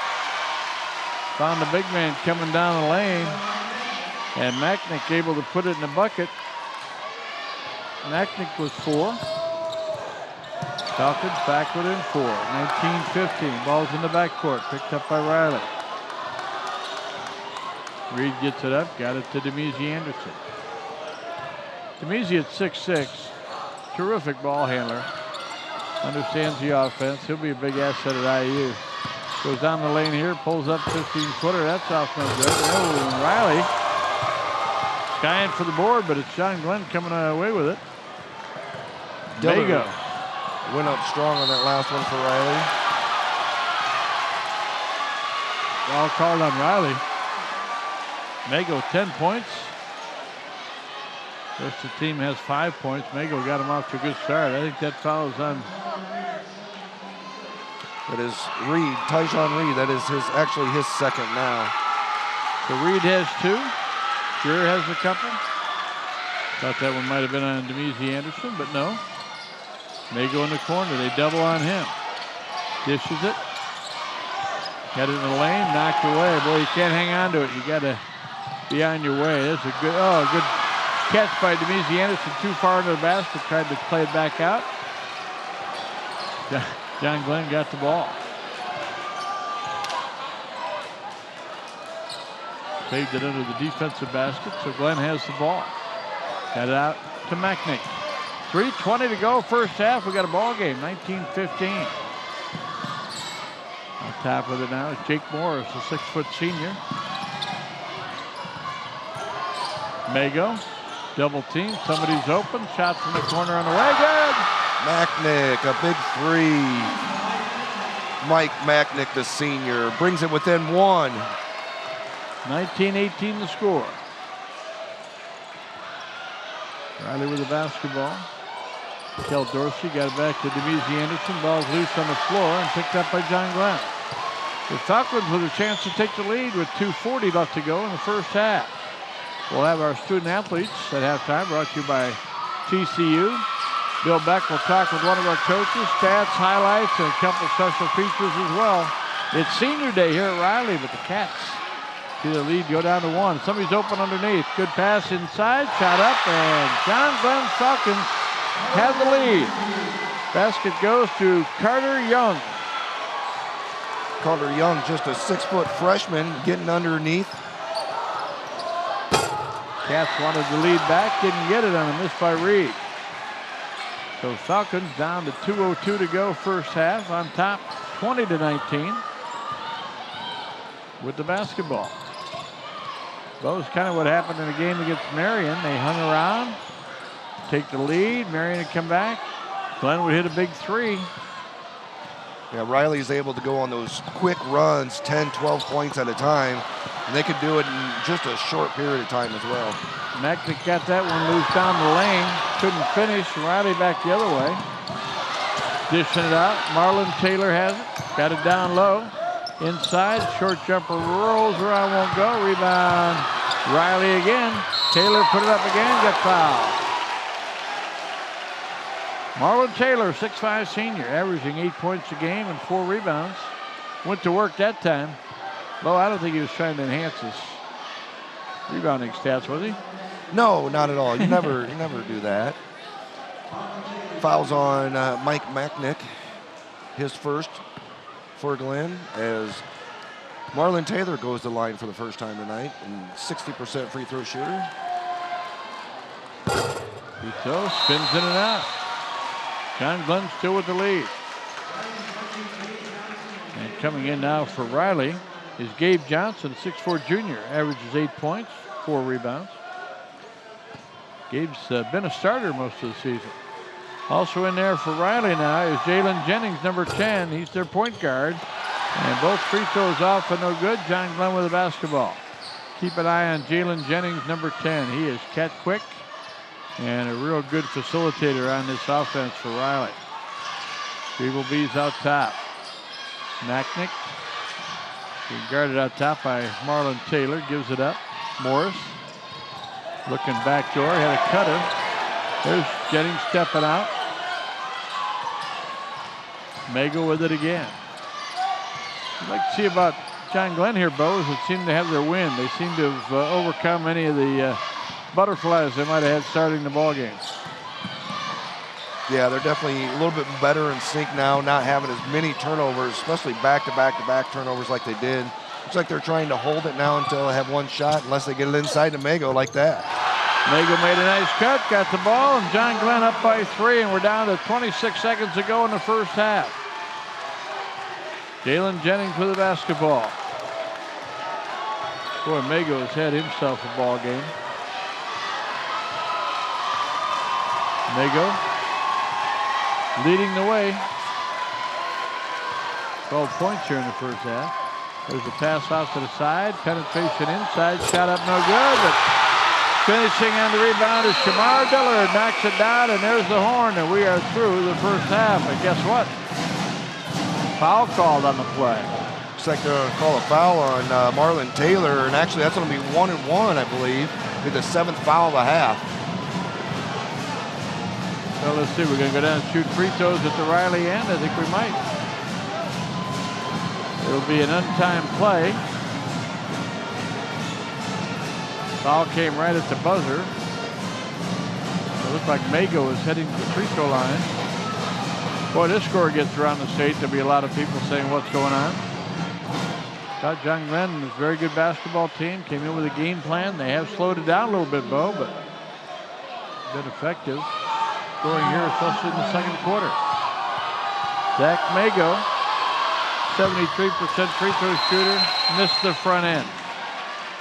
Found the big man coming down the lane. And Macknick able to put it in the bucket. Macknick was 4. Falcons back within 4. 19-15. Ball's in the backcourt. Picked up by Riley. Reed gets it up. Got it to Demise Anderson. Demise at 6'6". Terrific ball handler. Understands the offense. He'll be a big asset at IU. Goes down the lane here. Pulls up 15-footer. That's off no good. Oh, and Riley skying for the board, but it's John Glenn coming away with it. Mago. Went up strong on that last one for Riley. All called on Riley. Mago 10 points. The rest of the team has 5 points. Mago got him off to a good start. I think that foul is on. That is Reed, Tyjon Reed. That is actually his second now. So Reed has 2. Greer has a couple. Thought that one might have been on Demezi Anderson, but no. Mago in the corner. They double on him. Dishes it. Got it in the lane, knocked away. Boy, you can't hang on to it. You got to be on your way. That's a good, good catch by Demezi Anderson. Too far into the basket. Tried to play it back out. John Glenn got the ball. Saved it under the defensive basket, so Glenn has the ball. Got it out to Macknick. 3:20 to go, first half. We got a ball game, 19-15. On top of it now is Jake Morris, a 6-foot senior. Mago, double team. Somebody's open. Shot from the corner on the way. Good. Macknick, a big 3. Mike Macknick, the senior, brings it within 1. 19-18 the score. Riley with the basketball. Kel Dorsey got it back to Demezi Anderson. Ball's loose on the floor and picked up by John Glenn. The Falcons with a chance to take the lead with 2:40 left to go in the first half. We'll have our student athletes at halftime, brought to you by TCU. Bill Beck will talk with one of our coaches, stats, highlights, and a couple special features as well. It's senior day here at Riley, but the Cats see the lead go down to 1. Somebody's open underneath. Good pass inside, shot up, and John Glenn's Falcons have the lead. Basket goes to Carter Young. Carter Young, just a 6-foot freshman, getting underneath. Cats wanted the lead back, didn't get it on a miss by Reed. So Falcons down to 2:02 to go first half, on top 20-19 with the basketball. That was kind of what happened in the game against Marion. They hung around, take the lead. Marion would come back. Glenn would hit a big 3. Yeah, Riley's able to go on those quick runs, 10, 12 points at a time, and they could do it in just a short period of time as well. Macknick got that one loose down the lane. Couldn't finish. Riley back the other way. Dishing it out. Marlon Taylor has it. Got it down low. Inside. Short jumper rolls around, won't go. Rebound. Riley again. Taylor put it up again. Got fouled. Marlon Taylor, 6'5" senior, averaging 8 points a game and 4 rebounds. Went to work that time. Well, I don't think he was trying to enhance his rebounding stats, was he? No, not at all. You never do that. Fouls on Mike Macknick, his first for Glenn, as Marlon Taylor goes to the line for the first time tonight, and 60% free throw shooter. Free throw, spins in and out. John Glenn still with the lead. And coming in now for Riley is Gabe Johnson, 6'4" junior, averages 8 points, 4 rebounds. Gabe's been a starter most of the season. Also in there for Riley now is Jalen Jennings, number 10. He's their point guard. And both free throws off and no good. John Glenn with the basketball. Keep an eye on Jalen Jennings, number 10. He is cat quick and a real good facilitator on this offense for Riley. Beagle Bees out top. Macknick being guarded out top by Marlon Taylor. Gives it up. Morris looking back door. Had a cutter. There's Jennings stepping out. Mago with it again. I'd like to see about John Glenn here, Bo, is it seemed to have their win. They seem to have overcome any of the butterflies they might have had starting the ball game. Yeah, they're definitely a little bit better in sync now, not having as many turnovers, especially back-to-back-to-back turnovers like they did. Looks like they're trying to hold it now until they have one shot, unless they get it inside to Mago like that. Mago made a nice cut, got the ball, and John Glenn up by 3, and we're down to 26 seconds to go in the first half. Jalen Jennings with the basketball. Boy, Mago has had himself a ball game. Mago leading the way. 12 points here in the first half. There's a pass off to the side. Penetration inside. Shot up no good. But finishing on the rebound is Shamar Dillard. Knocks it down, and there's the horn. And we are through the first half. And guess what? Foul called on the play. Looks like they're going to call a foul on Marlon Taylor. And actually, that's going to be 1-1, I believe. Be the 7th foul of the half. So let's see. We're going to go down and shoot free throws at the Riley end. I think we might. It'll be an untimed play. Foul came right at the buzzer. It looked like Mago is heading to the free throw line. Boy, this score gets around the state. There'll be a lot of people saying what's going on. Thought John Glenn was a very good basketball team. Came in with a game plan. They have slowed it down a little bit, Bo, but been effective. Scoring here, especially in the second quarter. Zach Mago, 73% free throw shooter, missed the front end.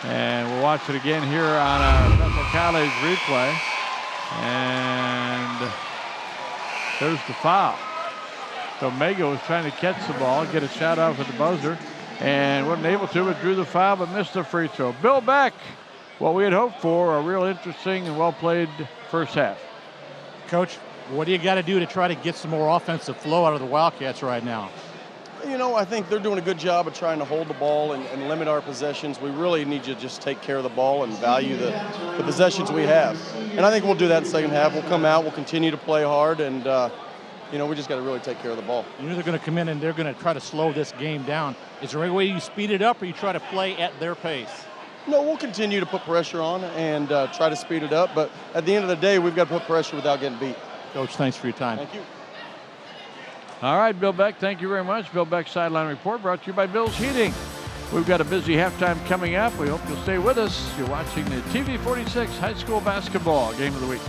And we'll watch it again here on a Bethel College replay. And there's the foul. So Mago was trying to catch the ball, get a shot off at the buzzer, and wasn't able to, but drew the foul, but missed the free throw. Bill Beck, what we had hoped for, a real interesting and well-played first half. Coach, what do you got to do to try to get some more offensive flow out of the Wildcats right now? You know, I think they're doing a good job of trying to hold the ball and limit our possessions. We really need to just take care of the ball and value the possessions we have. And I think we'll do that in the second half. We'll come out, we'll continue to play hard, and, you know, we just got to really take care of the ball. You know they're going to come in and they're going to try to slow this game down. Is there any way you speed it up or you try to play at their pace? No, we'll continue to put pressure on and try to speed it up. But at the end of the day, we've got to put pressure without getting beat. Coach, thanks for your time. Thank you. All right, Bill Beck, thank you very much. Bill Beck's Sideline Report brought to you by Bill's Heating. We've got a busy halftime coming up. We hope you'll stay with us. You're watching the TV 46 High School Basketball Game of the Week.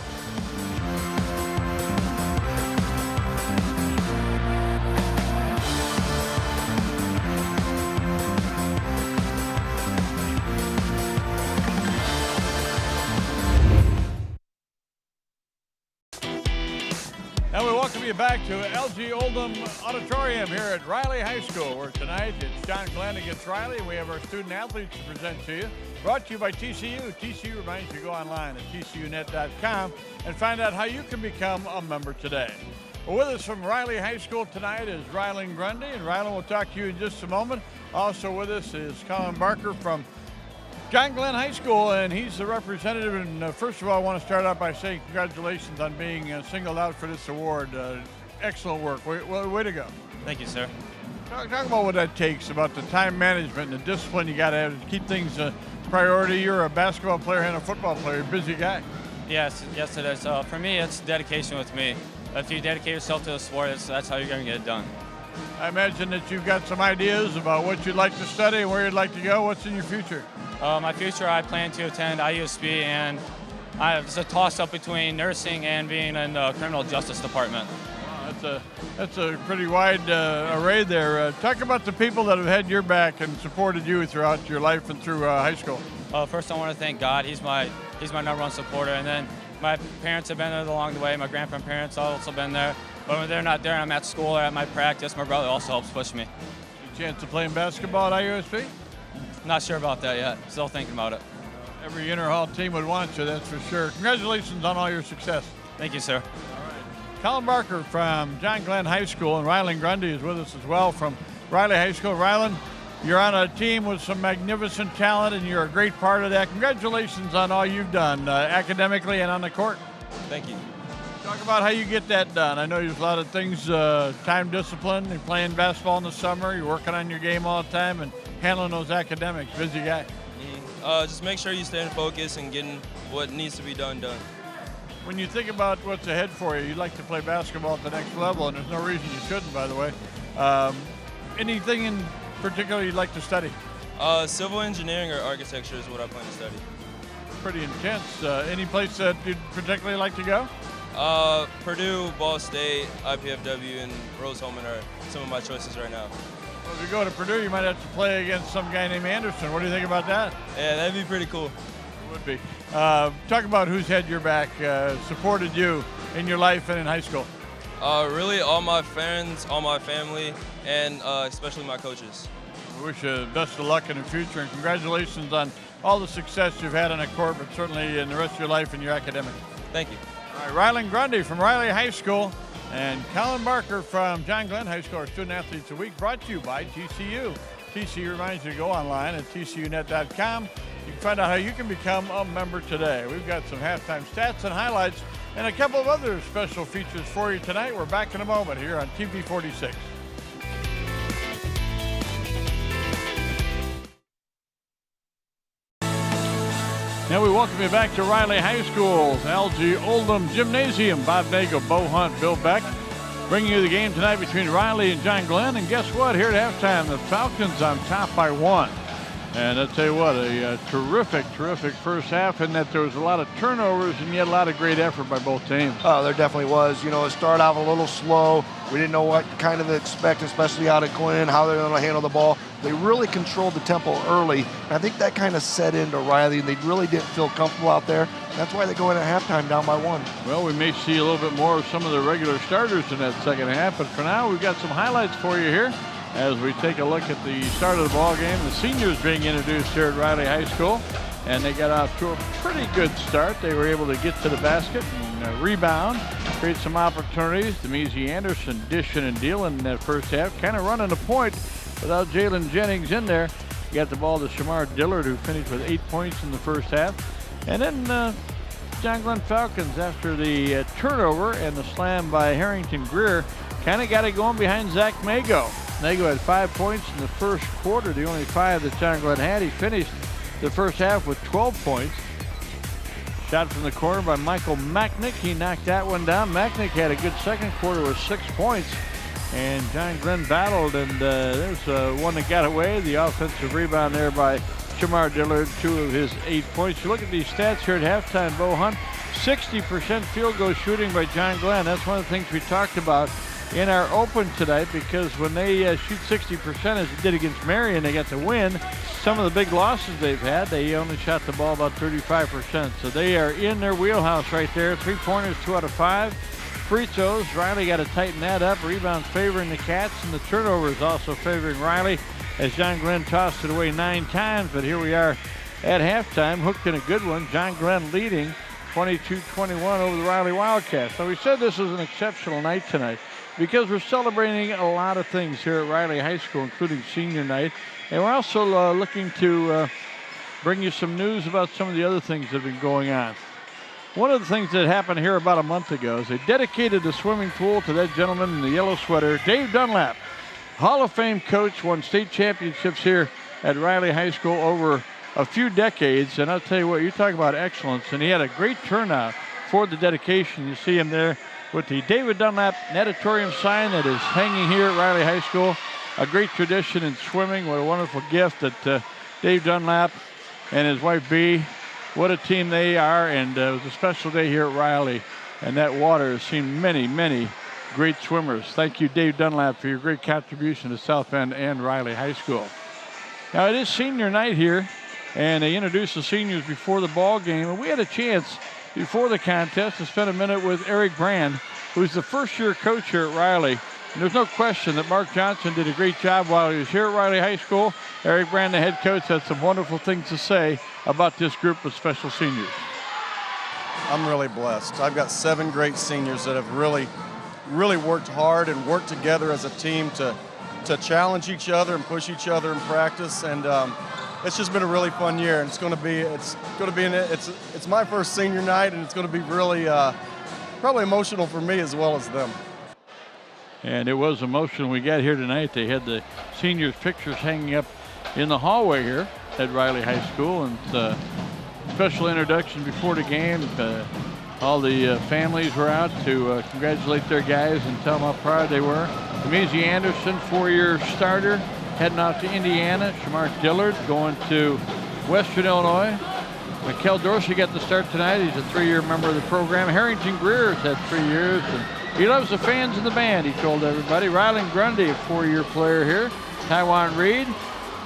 And we welcome you back to LG Oldham Auditorium here at Riley High School, where tonight it's John Glenn against Riley, and we have our student athletes to present to you. Brought to you by TCU. TCU reminds you to go online at tcunet.com and find out how you can become a member today. Well, with us from Riley High School tonight is Rylan Grundy, and Rylan will talk to you in just a moment. Also with us is Colin Barker from John Glenn High School, and he's the representative. And first of all, I want to start out by saying congratulations on being singled out for this award. Excellent work. Way to go. Thank you, sir. Talk about what that takes, about the time management and the discipline you got to have to keep things priority. You're a basketball player and a football player. You're a busy guy. Yes, it is. For me, it's dedication with me. If you dedicate yourself to the sport, that's how you're going to get it done. I imagine that you've got some ideas about what you'd like to study and where you'd like to go. What's in your future? My future, I plan to attend IUSB, and it's a toss-up between nursing and being in the criminal justice department. Wow, that's a pretty wide array there. Talk about the people that have had your back and supported you throughout your life and through high school. First, I want to thank God. He's my number one supporter, and then my parents have been there along the way. My grandparents also been there. But when they're not there, I'm at school or at my practice. My brother also helps push me. Any chance of playing basketball at IUSB? Not sure about that yet. Still thinking about it. Every inter-hall team would want you, that's for sure. Congratulations on all your success. Thank you, sir. All right. Colin Barker from John Glenn High School, and Rylan Grundy is with us as well from Riley High School. Rylan, you're on a team with some magnificent talent, and you're a great part of that. Congratulations on all you've done academically and on the court. Thank you. Talk about how you get that done. I know there's a lot of things, time discipline, and playing basketball in the summer. You're working on your game all the time and handling those academics. Busy guy. Just make sure you stay in focus and getting what needs to be done. When you think about what's ahead for you, you'd like to play basketball at the next level, and there's no reason you shouldn't, by the way. Anything in particular you'd like to study? Civil engineering or architecture is what I plan to study. Pretty intense. Any place that you'd particularly like to go? Purdue, Ball State, IPFW, and Rose-Hulman are some of my choices right now. Well, if you go to Purdue, you might have to play against some guy named Anderson. What do you think about that? Yeah, that'd be pretty cool. It would be. Talk about who's had your back, supported you in your life and in high school. Really, all my friends, all my family, and especially my coaches. I wish you best of luck in the future, and congratulations on all the success you've had on the court, but certainly in the rest of your life and your academics. Thank you. All right, Rylan Grundy from Riley High School and Colin Barker from John Glenn High School, our Student Athletes of the Week, brought to you by TCU. TCU reminds you to go online at tcunet.com. You can find out how you can become a member today. We've got some halftime stats and highlights and a couple of other special features for you tonight. We're back in a moment here on TV 46. Now we welcome you back to Riley High School's LG Oldham Gymnasium. Bob Nagel, Bo Hunt, Bill Beck bringing you the game tonight between Riley and John Glenn. And guess what? Here at halftime, the Falcons on top by 1. And I'll tell you what, a terrific first half, in that there was a lot of turnovers and yet a lot of great effort by both teams. Oh, there definitely was. You know, it started off a little slow. We didn't know what kind of expect, especially out of Glenn, how they're going to handle the ball. They really controlled the tempo early. And I think that kind of set into Riley, and they really didn't feel comfortable out there. That's why they go in at halftime down by 1. Well, we may see a little bit more of some of the regular starters in that second half, but for now, we've got some highlights for you here as we take a look at the start of the ball game. The seniors being introduced here at Riley High School, and they got off to a pretty good start. They were able to get to the basket and rebound, create some opportunities. Demezy Anderson dishing and dealing in that first half, kind of running the point without Jalen Jennings in there. He got the ball to Shamar Dillard, who finished with 8 points in the first half. And then John Glenn Falcons, after the turnover and the slam by Harrington Greer, kind of got it going behind Zach Mago. Mago had 5 points in the first quarter, the only 5 that John Glenn had. He finished the first half with 12 points. Shot from the corner by Michael Macknick. He knocked that one down. Macknick had a good second quarter with 6 points. And John Glenn battled, and there's one that got away. The offensive rebound there by Shamar Dillard, 2 of his 8 points. You look at these stats here at halftime, Bo Hunt, 60% field goal shooting by John Glenn. That's one of the things we talked about in our open tonight, because when they shoot 60% as they did against Marion, they got the win. Some of the big losses they've had, they only shot the ball about 35%. So they are in their wheelhouse right there. 3-pointers, 2 out of 5. Free throws, Riley got to tighten that up. Rebounds favoring the Cats, and the turnovers also favoring Riley, as John Glenn tossed it away 9 times. But here we are at halftime, hooked in a good one. John Glenn leading 22-21 over the Riley Wildcats. So we said this was an exceptional night tonight, because we're celebrating a lot of things here at Riley High School, including senior night. And we're also looking to bring you some news about some of the other things that have been going on. One of the things that happened here about a month ago is they dedicated the swimming pool to that gentleman in the yellow sweater, Dave Dunlap. Hall of Fame coach, won state championships here at Riley High School over a few decades. And I'll tell you what, you talk about excellence. And he had a great turnout for the dedication. You see him there with the David Dunlap natatorium sign that is hanging here at Riley High School. A great tradition in swimming. What a wonderful gift that Dave Dunlap and his wife Bea, what a team they are. And it was a special day here at Riley, and that water has seen many, many great swimmers. Thank you, Dave Dunlap, for your great contribution to South Bend and Riley High School. Now it is senior night here, and they introduced the seniors before the ball game, and we had a chance before the contest to spend a minute with Eric Brand, who's the first-year coach here at Riley. And there's no question that Mark Johnson did a great job while he was here at Riley High School. Eric Brand, the head coach, had some wonderful things to say about this group of special seniors. I'm really blessed. I've got 7 great seniors that have really worked hard and worked together as a team to challenge each other and push each other in practice. And it's just been a really fun year, and it's my first senior night, and it's going to be really probably emotional for me as well as them. And it was emotional. We got here tonight, they had the seniors' pictures hanging up in the hallway here at Riley High School, and special introduction before the game. All the families were out to congratulate their guys and tell them how proud they were. Demezy Anderson, 4-year starter, heading off to Indiana. Shamar Dillard going to Western Illinois. Mikel Dorsey got the start tonight. He's a 3-year member of the program. Harrington Greer has had 3 years, and he loves the fans and the band, he told everybody. Rylan Grundy, a 4-year player here. Taiwan Reed,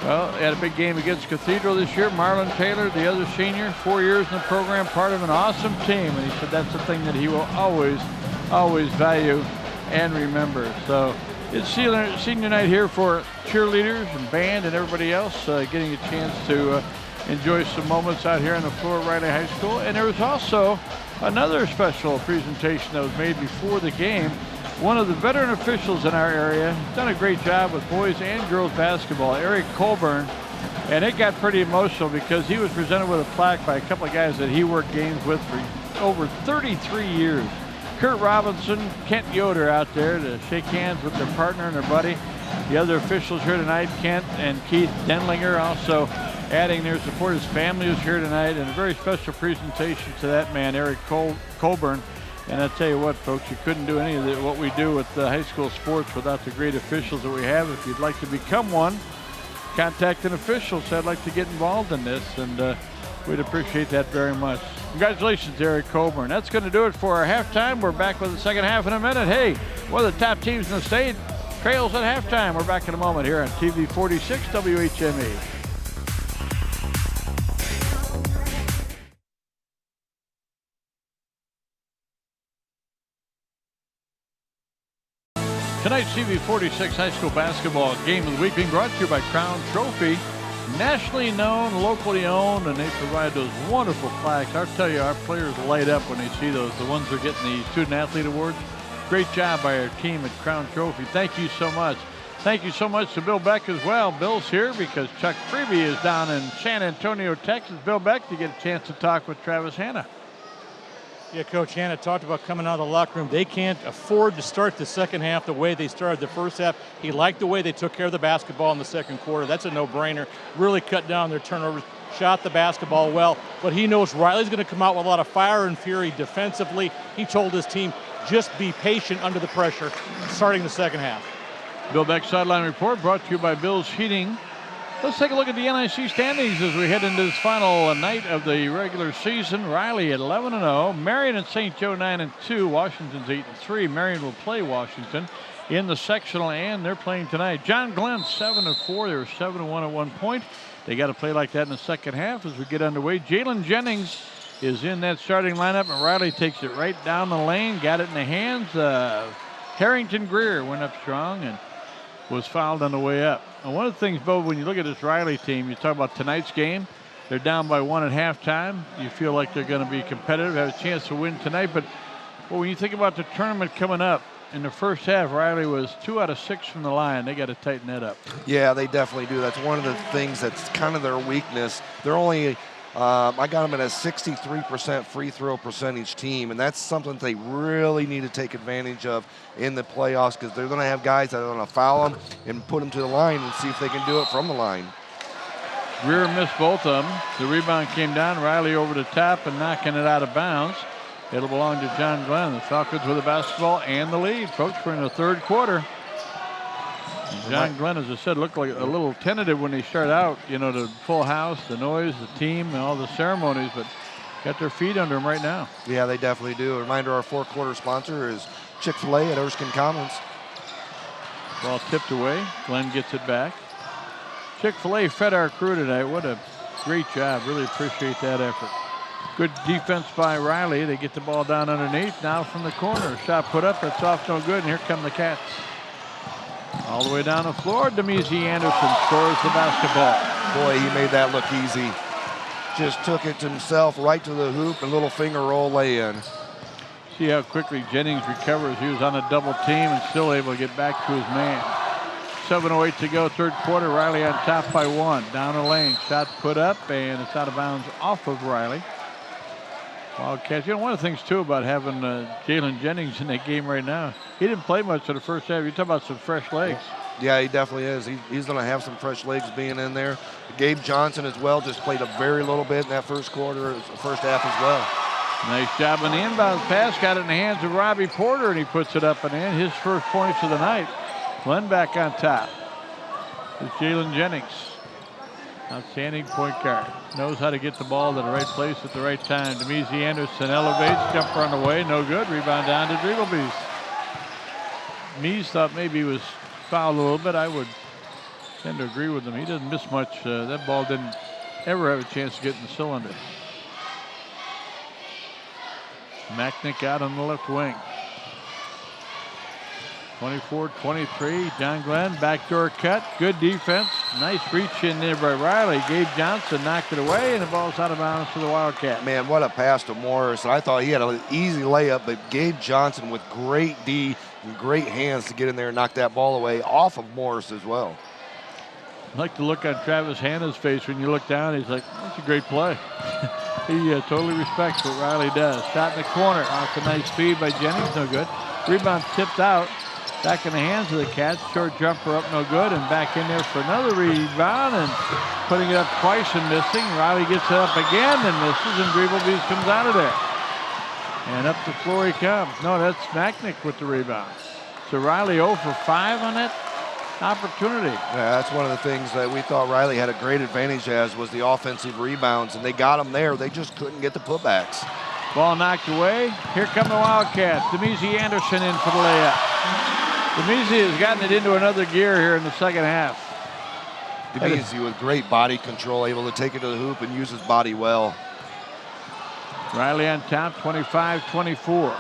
well, had a big game against Cathedral this year. Marlon Taylor, the other senior, 4 years in the program, part of an awesome team. And he said that's the thing that he will always value and remember. So it's senior night here for cheerleaders and band and everybody else getting a chance to enjoy some moments out here on the floor of Riley High School. And there was also another special presentation that was made before the game. One of the veteran officials in our area has done a great job with boys and girls basketball, Eric Colburn. And it got pretty emotional because he was presented with a plaque by a couple of guys that he worked games with for over 33 years. Kurt Robinson, Kent Yoder out there to shake hands with their partner and their buddy. The other officials here tonight, Kent and Keith Denlinger, also adding their support. His family is here tonight, and a very special presentation to that man, Eric Colburn. And I tell you what, folks, you couldn't do any of what we do with high school sports without the great officials that we have. If you'd like to become one, contact an official. So I'd like to get involved in this, and we'd appreciate that very much. Congratulations, Eric Colburn. That's going to do it for our halftime. We're back with the second half in a minute. Hey, one of the top teams in the state trails at halftime. We're back in a moment here on TV 46 WHME. Tonight's TV 46 high school basketball game of the week being brought to you by Crown Trophy. Nationally known, locally owned, and they provide those wonderful plaques. I'll tell you, our players light up when they see those, the ones that are getting the Student Athlete Awards. Great job by our team at Crown Trophy. Thank you so much. Thank you so much to Bill Beck as well. Bill's here because Chuck Freeby is down in San Antonio, Texas. Bill Beck, you get a chance to talk with Travis Hanna. Yeah, Coach Hanna talked about coming out of the locker room. They can't afford to start the second half the way they started the first half. He liked the way they took care of the basketball in the second quarter. That's a no-brainer. Really cut down their turnovers, shot the basketball well. But he knows Riley's going to come out with a lot of fire and fury defensively. He told his team, just be patient under the pressure starting the second half. Bill Beck's sideline report brought to you by Bill's Heating. Let's take a look at the NIC standings as we head into this final night of the regular season. Riley at 11-0, Marion and St. Joe 9-2, Washington's 8-3. Marion will play Washington in the sectional, and they're playing tonight. John Glenn 7-4. They were 7-1 at one point. They got to play like that in the second half as we get underway. Jalen Jennings is in that starting lineup, and Riley takes it right down the lane, got it in the hands. Harrington Greer went up strong and was fouled on the way up. And one of the things, Bo, when you look at this Riley team, you talk about tonight's game, they're down by 1 at halftime. You feel like they're going to be competitive, have a chance to win tonight. But when you think about the tournament coming up, in the first half, Riley was 2 out of 6 from the line. They got to tighten that up. Yeah, they definitely do. That's one of the things that's kind of their weakness. They're only, I got them at a 63% free throw percentage team, and that's something that they really need to take advantage of in the playoffs, because they're going to have guys that are going to foul them and put them to the line and see if they can do it from the line. Greer missed both of them. The rebound came down. Riley over the top and knocking it out of bounds. It'll belong to John Glenn. The Falcons with the basketball and the lead. Folks, we're in the third quarter. John Glenn, as I said, looked like a little tentative when they started out. You know, the full house, the noise, the team, and all the ceremonies, but got their feet under them right now. Yeah, they definitely do. A reminder, our fourth quarter sponsor is Chick-fil-A at Erskine Commons. Ball tipped away. Glenn gets it back. Chick-fil-A fed our crew tonight. What a great job. Really appreciate that effort. Good defense by Riley. They get the ball down underneath. Now from the corner. Shot put up. That's off no good. And here come the Cats. All the way down the floor. Demezi Anderson scores the basketball. Boy, he made that look easy. Just took it to himself right to the hoop and little finger roll lay in. See how quickly Jennings recovers. He was on a double team and still able to get back to his man. 7:08 to go, third quarter. Riley on top by 1. Down the lane. Shot put up, and it's out of bounds off of Riley. Wildcats. You know, one of the things, too, about having Jalen Jennings in that game right now, he didn't play much in the first half. You talk about some fresh legs. Yeah, he definitely is. He's going to have some fresh legs being in there. Gabe Johnson as well just played a very little bit in that first quarter, first half as well. Nice job on the inbound pass. Got it in the hands of Robbie Porter, and he puts it up and in. His first points of the night. Glenn back on top. It's Jalen Jennings. Outstanding point guard. Knows how to get the ball to the right place at the right time. Demezi Anderson elevates. Jumper on the way. No good. Rebound down to Dribblebees. Mees thought maybe he was fouled a little bit. I would tend to agree with him. He doesn't miss much. That ball didn't ever have a chance to get in the cylinder. Macknick out on the left wing. 24-23. John Glenn, backdoor cut. Good defense. Nice reach in there by Riley. Gabe Johnson knocked it away, and the ball's out of bounds for the Wildcat. Man, what a pass to Morris. I thought he had an easy layup, but Gabe Johnson with great D and great hands to get in there and knock that ball away off of Morris as well. I like the look on Travis Hanna's face when you look down. He's like, that's a great play. He totally respects what Riley does. Shot in the corner off a nice feed by Jennings, no good. Rebound tipped out. Back in the hands of the Cats. Short jumper up, no good. And back in there for another rebound and putting it up twice and missing. Riley gets it up again and misses, and Griebelbees comes out of there. And up the floor he comes. No, that's Macknick with the rebound. So Riley 0 for 5 on that opportunity. Yeah, that's one of the things that we thought Riley had a great advantage as was the offensive rebounds, and they got them there. They just couldn't get the putbacks. Ball knocked away. Here come the Wildcats. Demezi Anderson in for the layup. Demezi has gotten it into another gear here in the second half. Demezi with great body control, able to take it to the hoop and use his body well. Riley on top, 25-24.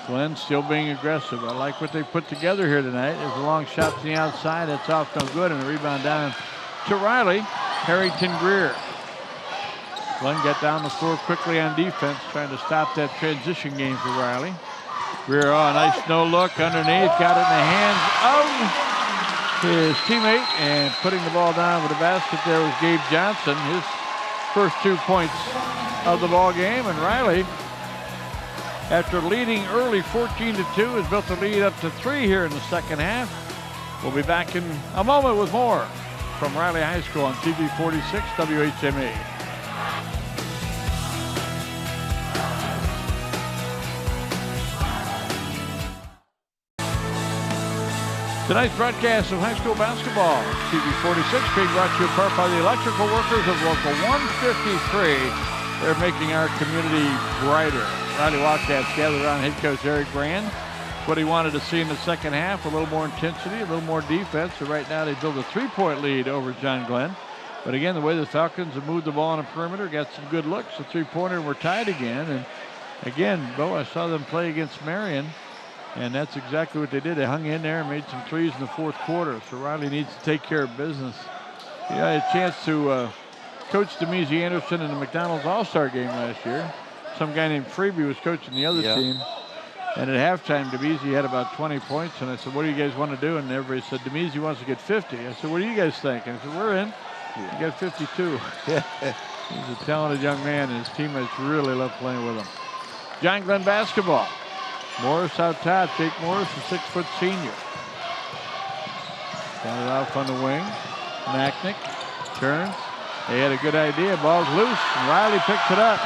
Glenn still being aggressive. I like what they put together here tonight. There's a long shot to the outside. That's off no good, and a rebound down to Riley. Harrington Greer. Glenn got down the floor quickly on defense, trying to stop that transition game for Riley. Greer, oh, nice no look underneath. Got it in the hands of his teammate, and putting the ball down with the basket there was Gabe Johnson. His first 2 points of the ball game, and Riley, after leading early 14-2, has built the lead up to 3 here in the second half. We'll be back in a moment with more from Riley High School on TV 46 WHME. Tonight's broadcast of high school basketball, TV 46, being brought to you in part by the electrical workers of Local 153. They're making our community brighter. Riley Wildcats gather around head coach Eric Brand. What he wanted to see in the second half, a little more intensity, a little more defense. So right now they build a 3-point lead over John Glenn. But again, the way the Falcons have moved the ball on the perimeter, got some good looks. The 3-pointer, we're tied again. And again, Bo, I saw them play against Marion. And that's exactly what they did. They hung in there and made some threes in the fourth quarter. So Riley needs to take care of business. He had a chance to coach Demezi Anderson in the McDonald's All-Star game last year. Some guy named Freeby was coaching the other team. And at halftime, Demezi had about 20 points. And I said, what do you guys want to do? And everybody said, Demezi wants to get 50. I said, what do you guys think? And I said, we're in. He got 52. He's a talented young man, and his teammates really love playing with him. John Glenn basketball. Morris out top. Jake Morris, a 6-foot senior. Got it off on the wing. Macknick turns. They had a good idea. Ball's loose, and Riley picks it up.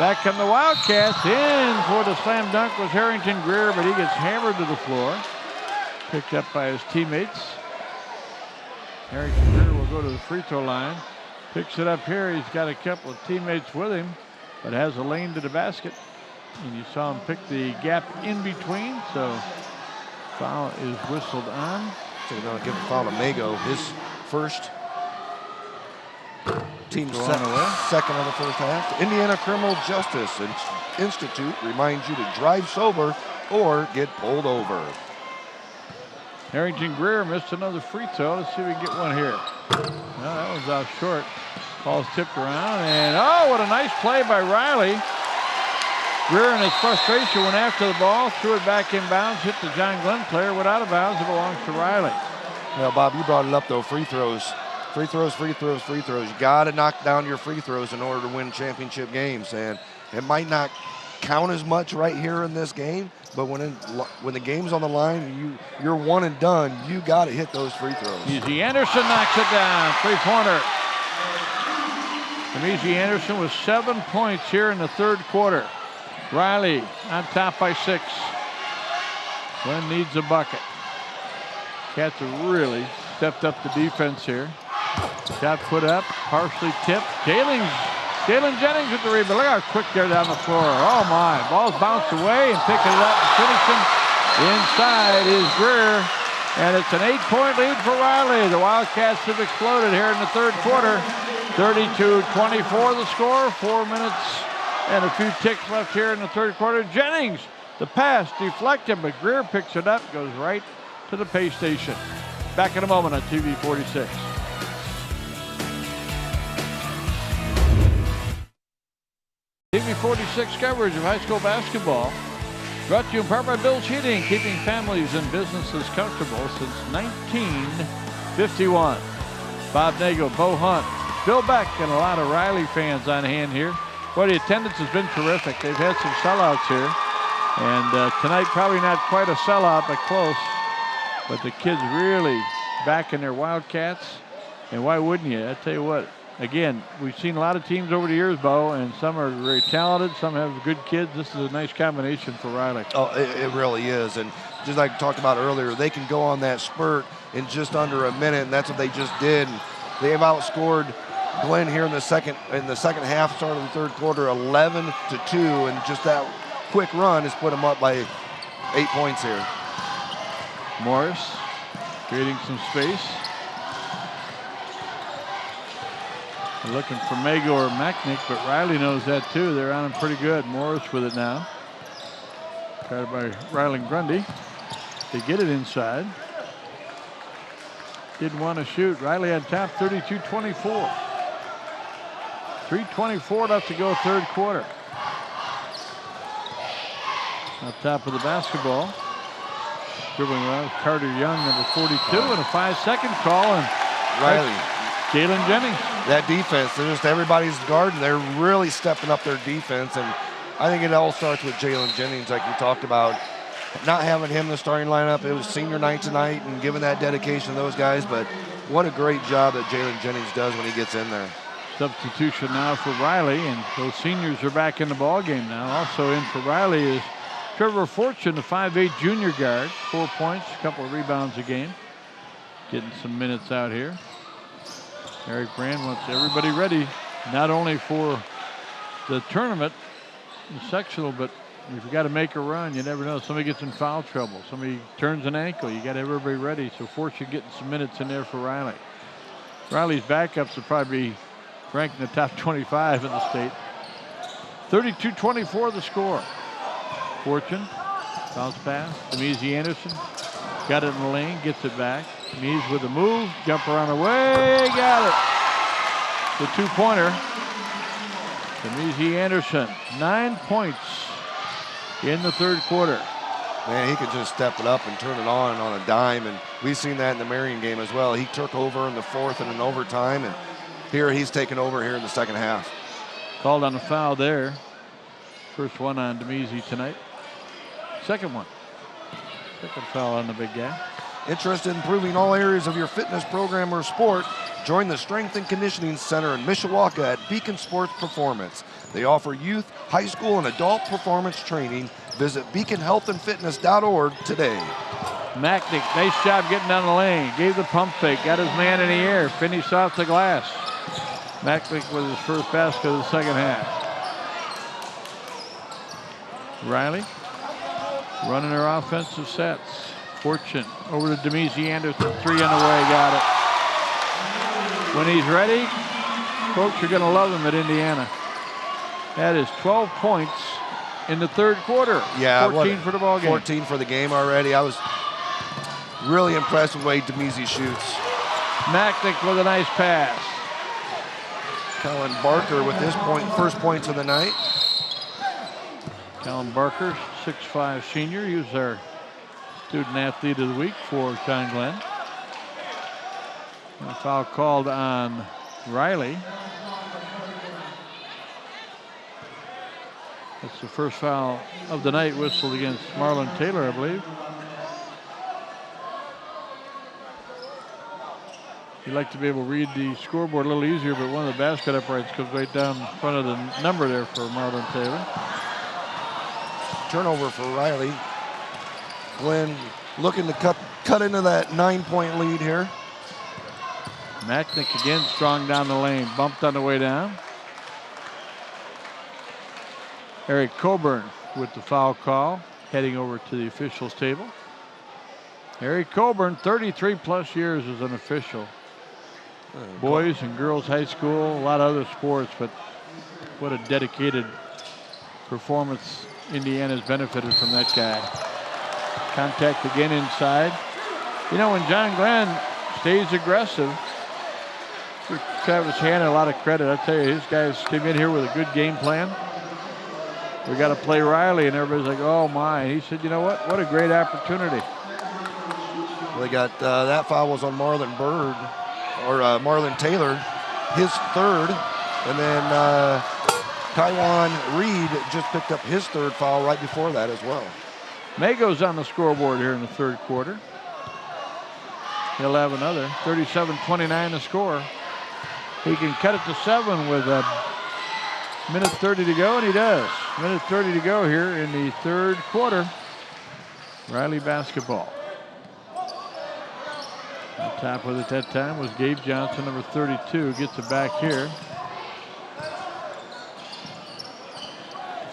Back come the Wildcats. In for the slam dunk was Harrington Greer, but he gets hammered to the floor. Picked up by his teammates. Harrington Greer will go to the free throw line. Picks it up here. He's got a couple of teammates with him, but has a lane to the basket. And you saw him pick the gap in between, so foul is whistled on. So they're going to give a foul to Mago, his first. Team second on the first half. Indiana Criminal Justice Institute reminds you to drive sober or get pulled over. Harrington Greer missed another free throw. Let's see if we can get one here. No, that one's out short. Ball's tipped around, and oh, what a nice play by Riley. Greer in his frustration went after the ball, threw it back in bounds, hit the John Glenn player, went out of bounds. It belongs to Riley. Well, Bob, you brought it up, though, free throws. Free throws, free throws, free throws. You got to knock down your free throws in order to win championship games. And it might not count as much right here in this game, but when the game's on the line, you're one and done. You got to hit those free throws. Demezi Anderson knocks it down. 3-pointer. Demezi Anderson with 7 points here in the third quarter. Riley on top by 6. Glenn needs a bucket. Cats have really stepped up the defense here. Shot put up, partially tipped. Jalen Jennings with the rebound. Look how quick they're down the floor. Oh my, ball's bounced away and picking it up and finishing. Inside is Greer, and it's an 8-point lead for Riley. The Wildcats have exploded here in the third quarter. 32-24 the score. 4 minutes and a few ticks left here in the third quarter. Jennings The pass deflected, but Greer picks it up, goes right to the pay station. Back in a moment on TV 46. TV 46 coverage of high school basketball. Brought to you in part by Bill's Heating, keeping families and businesses comfortable since 1951. Bob Nago, Bo Hunt, Bill Beck, and a lot of Riley fans on hand here. Boy, the attendance has been terrific. They've had some sellouts here. And tonight, probably not quite a sellout, but close. But the kids really backing their Wildcats. And why wouldn't you? I tell you what, again, we've seen a lot of teams over the years, Bo, and some are very talented, some have good kids. This is a nice combination for Riley. Oh, it really is. And just like I talked about earlier, they can go on that spurt in just under a minute, and that's what they just did. And they have outscored Glenn here in the second half, start of the third quarter, 11-2, and just that quick run has put them up by 8 points here. Morris creating some space. They're looking for Mago or Macknick, but Riley knows that too. They're on him pretty good. Morris with it now. Guarded by Riley Grundy. They get it inside. Didn't want to shoot. Riley on top, 32-24. 3:24 left to go, third quarter. Up top of the basketball. Dribbling around Carter Young, number 42, and a 5-second call. And Riley. Jalen Jennings. That defense, they're just everybody's guarding. They're really stepping up their defense, and I think it all starts with Jalen Jennings, like we talked about. Not having him in the starting lineup, it was senior night tonight, and giving that dedication to those guys, but what a great job that Jalen Jennings does when he gets in there. Substitution now for Riley, and those seniors are back in the ball game now. Also in for Riley is Trevor Fortune, the 5'8" junior guard, 4 points, a couple of rebounds a game. Getting some minutes out here. Eric Brand wants everybody ready, not only for the tournament, the sectional, but if you got to make a run, you never know. Somebody gets in foul trouble. Somebody turns an ankle. You got everybody ready. So Fortune getting some minutes in there for Riley. Riley's backups will probably be ranked in the top 25 in the state. 32-24 the score. Fortune, bounce pass. Demezy Anderson got it in the lane, gets it back. Demezy with a move, jumper on the way, got it. The two-pointer. Demezy Anderson, 9 points in the third quarter. Man, he could just step it up and turn it on a dime, and we've seen that in the Marion game as well. He took over in the fourth and in overtime, and here he's taken over here in the second half. Called on a foul there. First one on Demezy tonight. Second one. Second foul on the big guy. Interested in improving all areas of your fitness program or sport? Join the Strength and Conditioning Center in Mishawaka at Beacon Sports Performance. They offer youth, high school, and adult performance training. Visit beaconhealthandfitness.org today. Macknick, nice job getting down the lane. Gave the pump fake, got his man in the air, finished off the glass. Macknick with his first basket of the second half. Riley running their offensive sets. Fortune over to Demezy Anderson, three on the way, got it. When he's ready, folks are going to love him at Indiana. That is 12 points in the third quarter. Yeah, 14 for the ball game. 14 for the game already. I was really impressed with the way Demezy shoots. Macknick with a nice pass. Colin Barker with his first points of the night. Colin Barker, 6'5" senior. He was our student athlete of the week for John Glenn. A foul called on Riley. That's the first foul of the night, whistled against Marlon Taylor, I believe. You'd like to be able to read the scoreboard a little easier, but one of the basket uprights comes right down in front of the number there for Marlon Taylor. Turnover for Riley. Glenn looking to cut into that 9-point lead here. Macknick again strong down the lane, bumped on the way down. Eric Coburn with the foul call, heading over to the officials table. Eric Coburn, 33 plus years as an official. Boys and girls high school, a lot of other sports, but what a dedicated performance Indiana's benefited from that guy. Contact again inside. You know, when John Glenn stays aggressive, give Travis Hanna a lot of credit. I tell you, his guys came in here with a good game plan. We got to play Riley, and everybody's like, oh my. He said, you know what? What a great opportunity. They got that foul was on Marlon Bird, or Marlon Taylor, his third, and then Taiwan Reed just picked up his third foul right before that as well. Mago's on the scoreboard here in the third quarter. He'll have another. 37-29 the score. He can cut it to 7 with a minute 30 to go, and he does. Minute 30 to go here in the third quarter. Riley basketball. On top with it that time was Gabe Johnson, number 32. Gets it back here.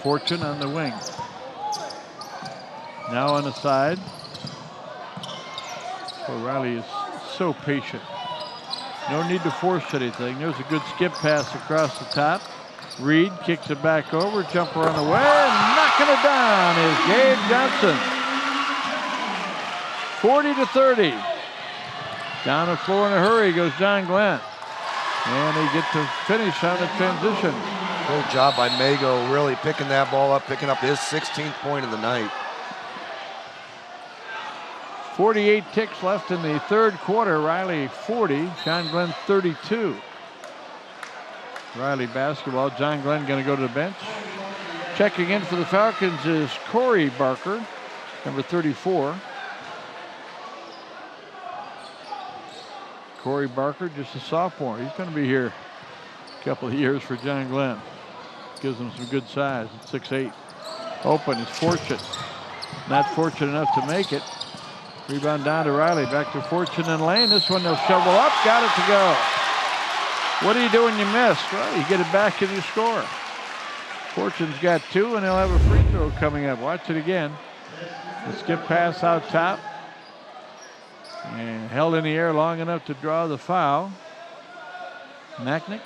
Fortune on the wing. Now on the side. Oh, Riley is so patient. No need to force anything. There's a good skip pass across the top. Reed kicks it back over. Jumper on the way. Knocking it down is Gabe Johnson. 40-30. Down the floor in a hurry goes John Glenn. And they get to finish on the transition. Great job by Mago, really picking that ball up, picking up his 16th point of the night. 48 ticks left in the third quarter. Riley 40, John Glenn 32. Riley basketball. John Glenn going to go to the bench. Checking in for the Falcons is Corey Barker, number 34. Corey Barker, just a sophomore. He's going to be here a couple of years for John Glenn. Gives him some good size at 6'8". Open is Fortune. Not fortunate enough to make it. Rebound down to Riley. Back to Fortune and Lane. This one they'll shovel up. Got it to go. What do you do when you miss? Well, you get it back and you score. Fortune's got 2, and he'll have a free throw coming up. Watch it again. The skip pass out top. And held in the air long enough to draw the foul. Macknick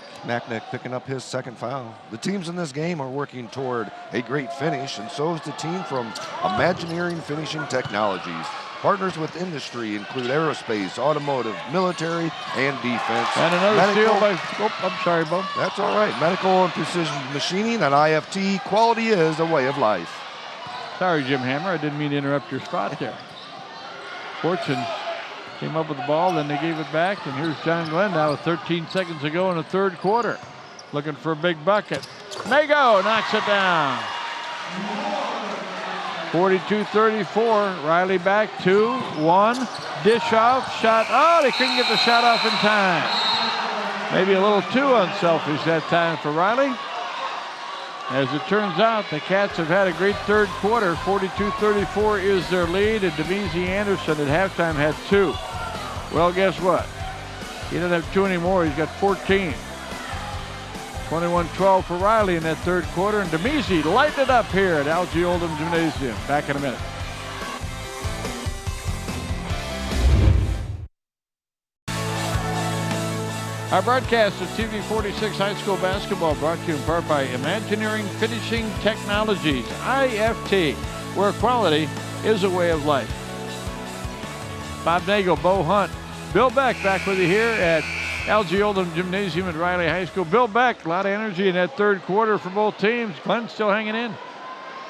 picking up his second foul. The teams in this game are working toward a great finish, and so is the team from Imagineering Finishing Technologies. Partners with industry include aerospace, automotive, military, and defense. And another steal by, I'm sorry, Bo. That's all right. Medical and precision machining and IFT. Quality is a way of life. Sorry, Jim Hammer. I didn't mean to interrupt your spot there. Fortune came up with the ball, then they gave it back, and here's John Glenn now with 13 seconds to go in the third quarter. Looking for a big bucket. Mago knocks it down. 42-34. Riley back 2-1. Dish off. Shot. Oh, they couldn't get the shot off in time. Maybe a little too unselfish that time for Riley. As it turns out, the Cats have had a great third quarter. 42-34 is their lead, and Demezy Anderson at halftime had 2. Well, guess what? He doesn't have 2 anymore. He's got 14. 21-12 for Riley in that third quarter, and Demezy lighted it up here at LG Oldham Gymnasium. Back in a minute. Our broadcast of TV 46 High School Basketball brought to you in part by Imagineering Finishing Technologies, IFT, where quality is a way of life. Bob Nagel, Bo Hunt, Bill Beck back with you here at LG Oldham Gymnasium at Riley High School. Bill Beck, a lot of energy in that third quarter for both teams. Glenn still hanging in.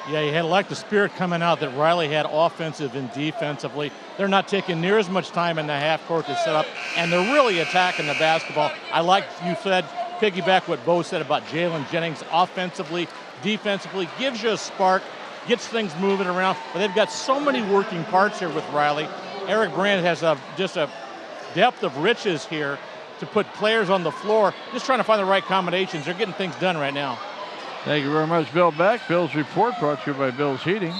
Yeah, you had like the spirit coming out that Riley had offensive and defensively. They're not taking near as much time in the half court to set up, and they're really attacking the basketball. I like you said, piggyback what Bo said about Jalen Jennings offensively, defensively, gives you a spark, gets things moving around, but they've got so many working parts here with Riley. Eric Brand has just a depth of riches here to put players on the floor, just trying to find the right combinations. They're getting things done right now. Thank you very much, Bill Beck. Bill's report brought to you by Bill's Heating.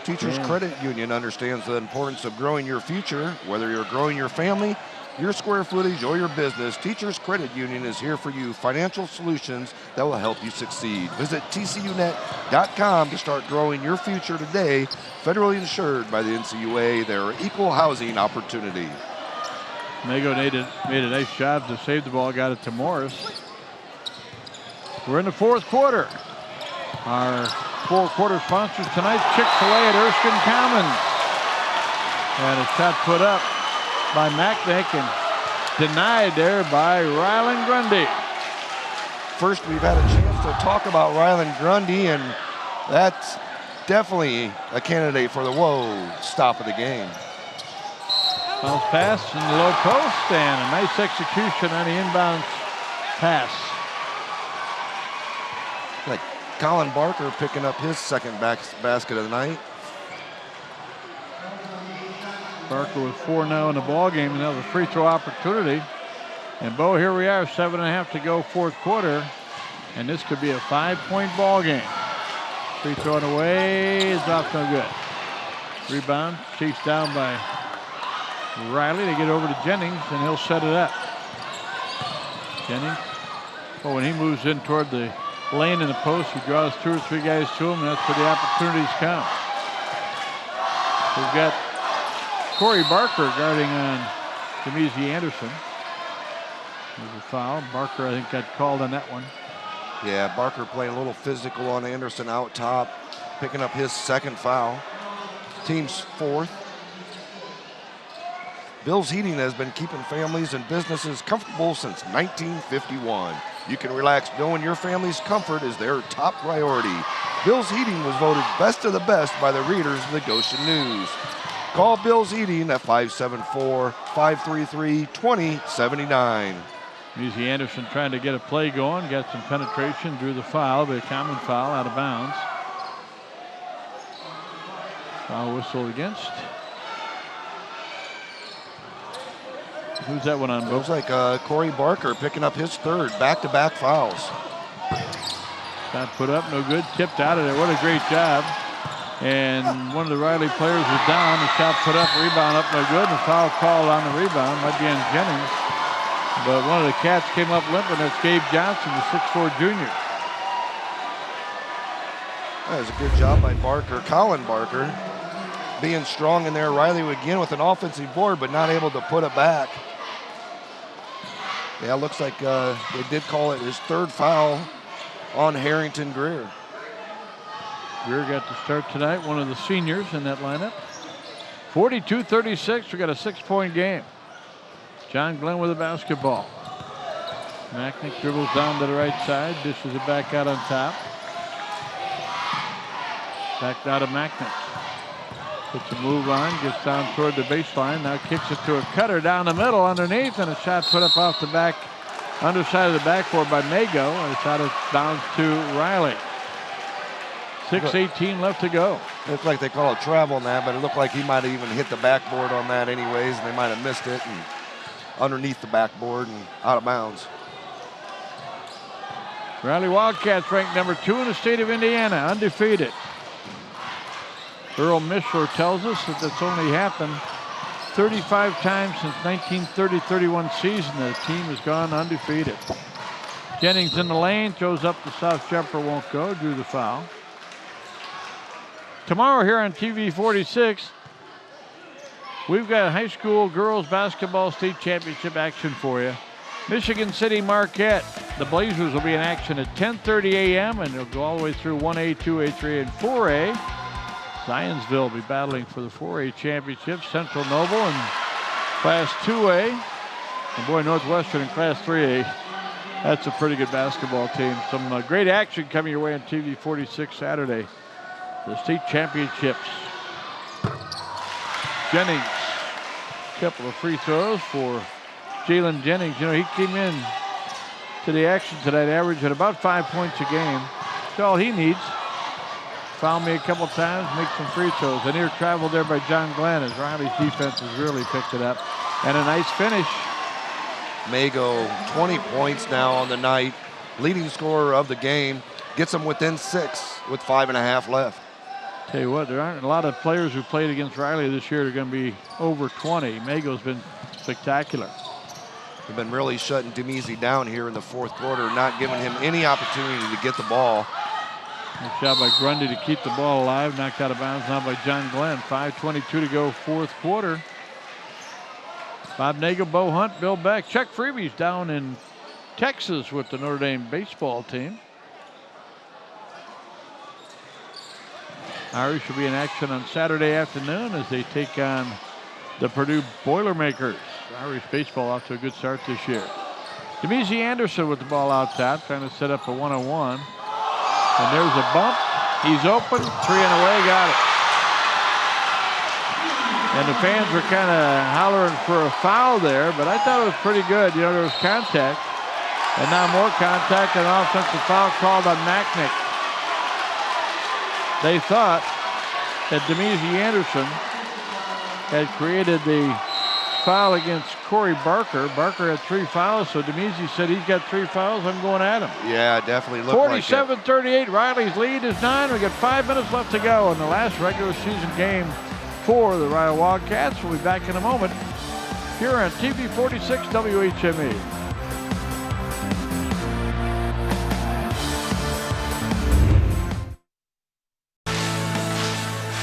Teachers Credit Union understands the importance of growing your future. Whether you're growing your family, your square footage, or your business, Teachers Credit Union is here for you. Financial solutions that will help you succeed. Visit tcunet.com to start growing your future today. Federally insured by the NCUA, their equal housing opportunity. Mago made a nice job to save the ball, got it to Morris. We're in the fourth quarter. Our four-quarter sponsors tonight, Chick-fil-A at Erskine Commons. And a shot put up by Macknick and denied there by Rylan Grundy. First, we've had a chance to talk about Rylan Grundy, and that's definitely a candidate for the stop of the game. Bounce pass in the low post, and a nice execution on the inbounds pass. Like Colin Barker picking up his second basket of the night. Barker with 4 now in the ball game, and that was a free throw opportunity. And Bo, here we are, 7.5 to go, fourth quarter, and this could be a 5-point ball game. Free throw away is off, no good. Rebound, chased down by Riley. They get over to Jennings, and he'll set it up. Jennings, when he moves in toward the lane in the post, he draws 2 or 3 guys to him, and that's where the opportunities come. We've got Corey Barker guarding on Demezi Anderson. There's a foul. Barker, I think, got called on that one. Yeah, Barker playing a little physical on Anderson out top, picking up his second foul. Team's fourth. Bill's Heating has been keeping families and businesses comfortable since 1951. You can relax knowing your family's comfort is their top priority. Bill's Heating was voted best of the best by the readers of the Goshen News. Call Bill's Heating at 574-533-2079. Demezi Anderson trying to get a play going, got some penetration, drew the foul, but a common foul out of bounds. Foul whistle against. Who's that one on, Bo? Looks like Corey Barker picking up his third, back-to-back fouls. Shot put up, no good, tipped out of there. What a great job. And one of the Riley players was down. The shot put up, rebound up, no good. And the foul called on the rebound, might be on Jennings. But one of the Cats came up limping. That's Gabe Johnson, the 6'4" junior. That was a good job by Barker. Colin Barker being strong in there. Riley again with an offensive board, but not able to put it back. Yeah, it looks like they did call it his third foul on Harrington Greer. Greer got to start tonight, one of the seniors in that lineup. 42-36, we got a 6-point game. John Glenn with the basketball. Macknick dribbles down to the right side, dishes it back out on top. Back out of Macknick. Puts a move on, gets down toward the baseline, now kicks it to a cutter down the middle underneath, and a shot put up off the back, underside of the backboard by Mago, and it's out of bounds to Riley. 6:18 left to go. Looks like they call it travel on that, but it looked like he might have even hit the backboard on that anyways, and they might have missed it, and underneath the backboard and out of bounds. Riley Wildcats ranked number 2 in the state of Indiana, undefeated. Earl Mishler tells us that that's only happened 35 times since 1930-31 season. The team has gone undefeated. Jennings in the lane, throws up the south jumper, won't go, drew the foul. Tomorrow here on TV 46, we've got high school girls basketball state championship action for you. Michigan City Marquette. The Blazers will be in action at 10:30 a.m. and they'll go all the way through 1A, 2A, 3A, and 4A. Zionsville will be battling for the 4A championship. Central Noble in Class 2A. And boy, Northwestern in Class 3A. That's a pretty good basketball team. Some great action coming your way on TV 46 Saturday. The state championships. Jennings, a couple of free throws for Jalen Jennings. You know, he came in to the action tonight, averaging about 5 points a game. That's all he needs. Fouled me a couple times, make some free throws. A near travel there by John Glenn as Riley's defense has really picked it up. And a nice finish. Mago, 20 points now on the night. Leading scorer of the game. Gets them within 6 with 5.5 left. Tell you what, there aren't a lot of players who played against Riley this year that are going to be over 20. Mago's been spectacular. They've been really shutting Demezi down here in the fourth quarter, not giving him any opportunity to get the ball. Nice job by Grundy to keep the ball alive. Knocked out of bounds now by John Glenn. 5:22 to go, fourth quarter. Bob Nagel, Bo Hunt, Bill Beck. Chuck Freeby's down in Texas with the Notre Dame baseball team. Irish will be in action on Saturday afternoon as they take on the Purdue Boilermakers. Irish baseball off to a good start this year. Demezi Anderson with the ball out top, trying to set up a one-on-one. And there's a bump. He's open, 3 and away, got it. And the fans were kind of hollering for a foul there, but I thought it was pretty good. You know, there was contact. And now more contact and an offensive foul called on Macknick. They thought that Demezi Anderson had created the foul against Corey Barker. Barker had 3 fouls, so Demezi said he's got 3 fouls. I'm going at him. Yeah, definitely looked like it. 47-38. Riley's lead is 9. We got 5 minutes left to go in the last regular season game for the Riley Wildcats. We'll be back in a moment here on TV 46 WHME.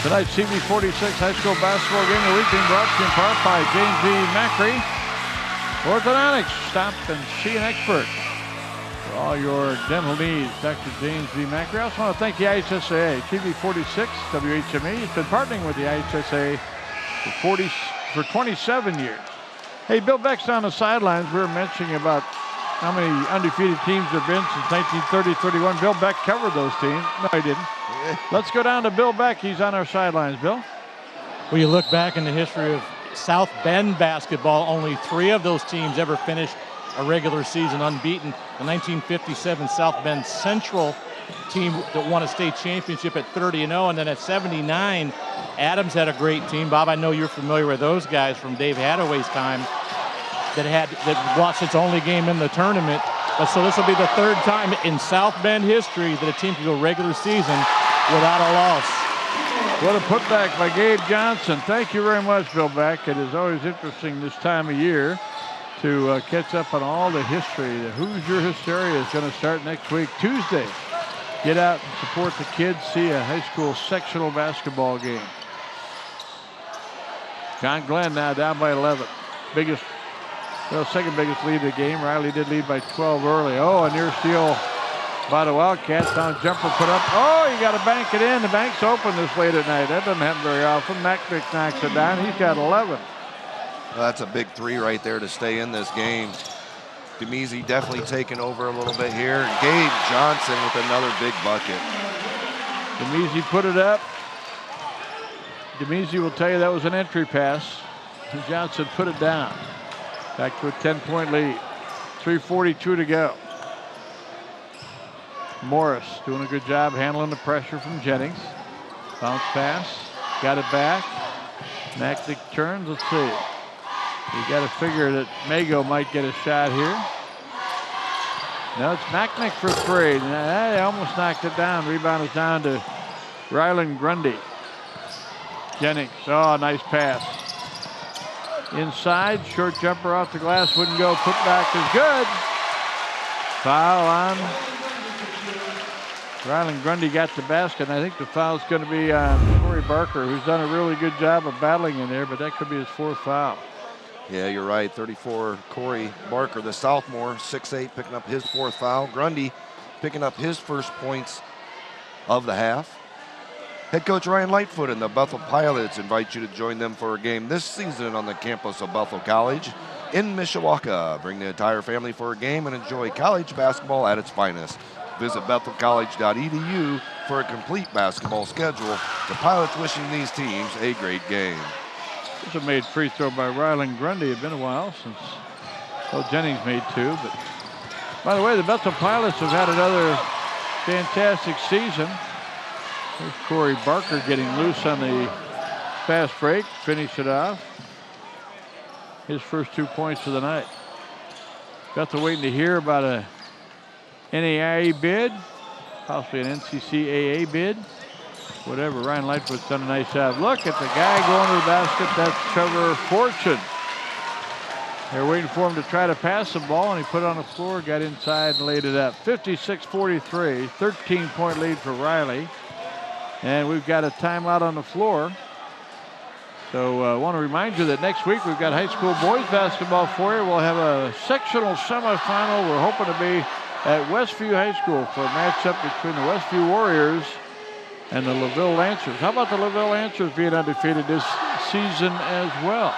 Tonight's TV 46 high school basketball game of the week being brought to you in part by James V. Macri. Orthodontics, stop and see an expert for all your dental needs. Dr. James V. Macri. I also want to thank the IHSAA. TV 46 WHME has been partnering with the IHSAA for 27 years. Hey, Bill Beck's on the sidelines. We were mentioning about how many undefeated teams there have been since 1930-31. Bill Beck covered those teams. No, he didn't. Let's go down to Bill Beck. He's on our sidelines. Bill? Well, you look back in the history of South Bend basketball, only 3 of those teams ever finished a regular season unbeaten. The 1957 South Bend Central team that won a state championship at 30-0, and then at 79, Adams had a great team. Bob, I know you're familiar with those guys from Dave Hadaway's time that lost its only game in the tournament. But so this will be the 3rd time in South Bend history that a team can go regular season without a loss. What a putback by Gabe Johnson. Thank you very much, Bill Beck. It is always interesting this time of year to catch up on all the history. The Hoosier Hysteria is going to start next week, Tuesday. Get out and support the kids, see a high school sectional basketball game. John Glenn now down by 11. Second biggest lead of the game. Riley did lead by 12 early. Oh, a near steal by the Wildcats. Down jumper put up. Oh, you got to bank it in. The bank's open this late at night. That doesn't happen very often. Macknick knocks it down. He's got 11. Well, that's a big 3 right there to stay in this game. Demezi definitely taking over a little bit here. Gabe Johnson with another big bucket. Demezi put it up. Demezi will tell you that was an entry pass. Johnson put it down. Back to a 10-point lead. 3:42 to go. Morris doing a good job handling the pressure from Jennings. Bounce pass. Got it back. Macknick turns. Let's see. You got to figure that Mago might get a shot here. No, it's Macknick for 3. They almost knocked it down. Rebound is down to Ryland Grundy. Jennings. Oh, nice pass. Inside, short jumper off the glass, wouldn't go. Put back is good. Foul on. Ryland Grundy got the basket, and I think the foul's going to be on Corey Barker, who's done a really good job of battling in there, but that could be his 4th foul. Yeah, you're right. 34, Corey Barker, the sophomore, 6'8", picking up his 4th foul. Grundy picking up his first points of the half. Head coach Ryan Lightfoot and the Bethel Pilots invite you to join them for a game this season on the campus of Bethel College in Mishawaka. Bring the entire family for a game and enjoy college basketball at its finest. Visit bethelcollege.edu for a complete basketball schedule. The Pilots wishing these teams a great game. This is a made free throw by Ryland Grundy. It's been a while since Jennings made 2. But by the way, the Bethel Pilots have had another fantastic season. There's Corey Barker getting loose on the fast break. Finish it off. His first 2 points of the night. Bethel waiting to hear about a NAIA bid, possibly an NCCAA bid. Whatever, Ryan Lightfoot's done a nice job. Look at the guy going to the basket. That's Trevor Fortune. They're waiting for him to try to pass the ball, and he put it on the floor, got inside, and laid it up. 56-43, 13-point lead for Riley. And we've got a timeout on the floor. So I want to remind you that next week we've got high school boys basketball for you. We'll have a sectional semifinal. We're hoping to be at Westview High School for a matchup between the Westview Warriors and the LaVille Lancers. How about the LaVille Lancers being undefeated this season as well?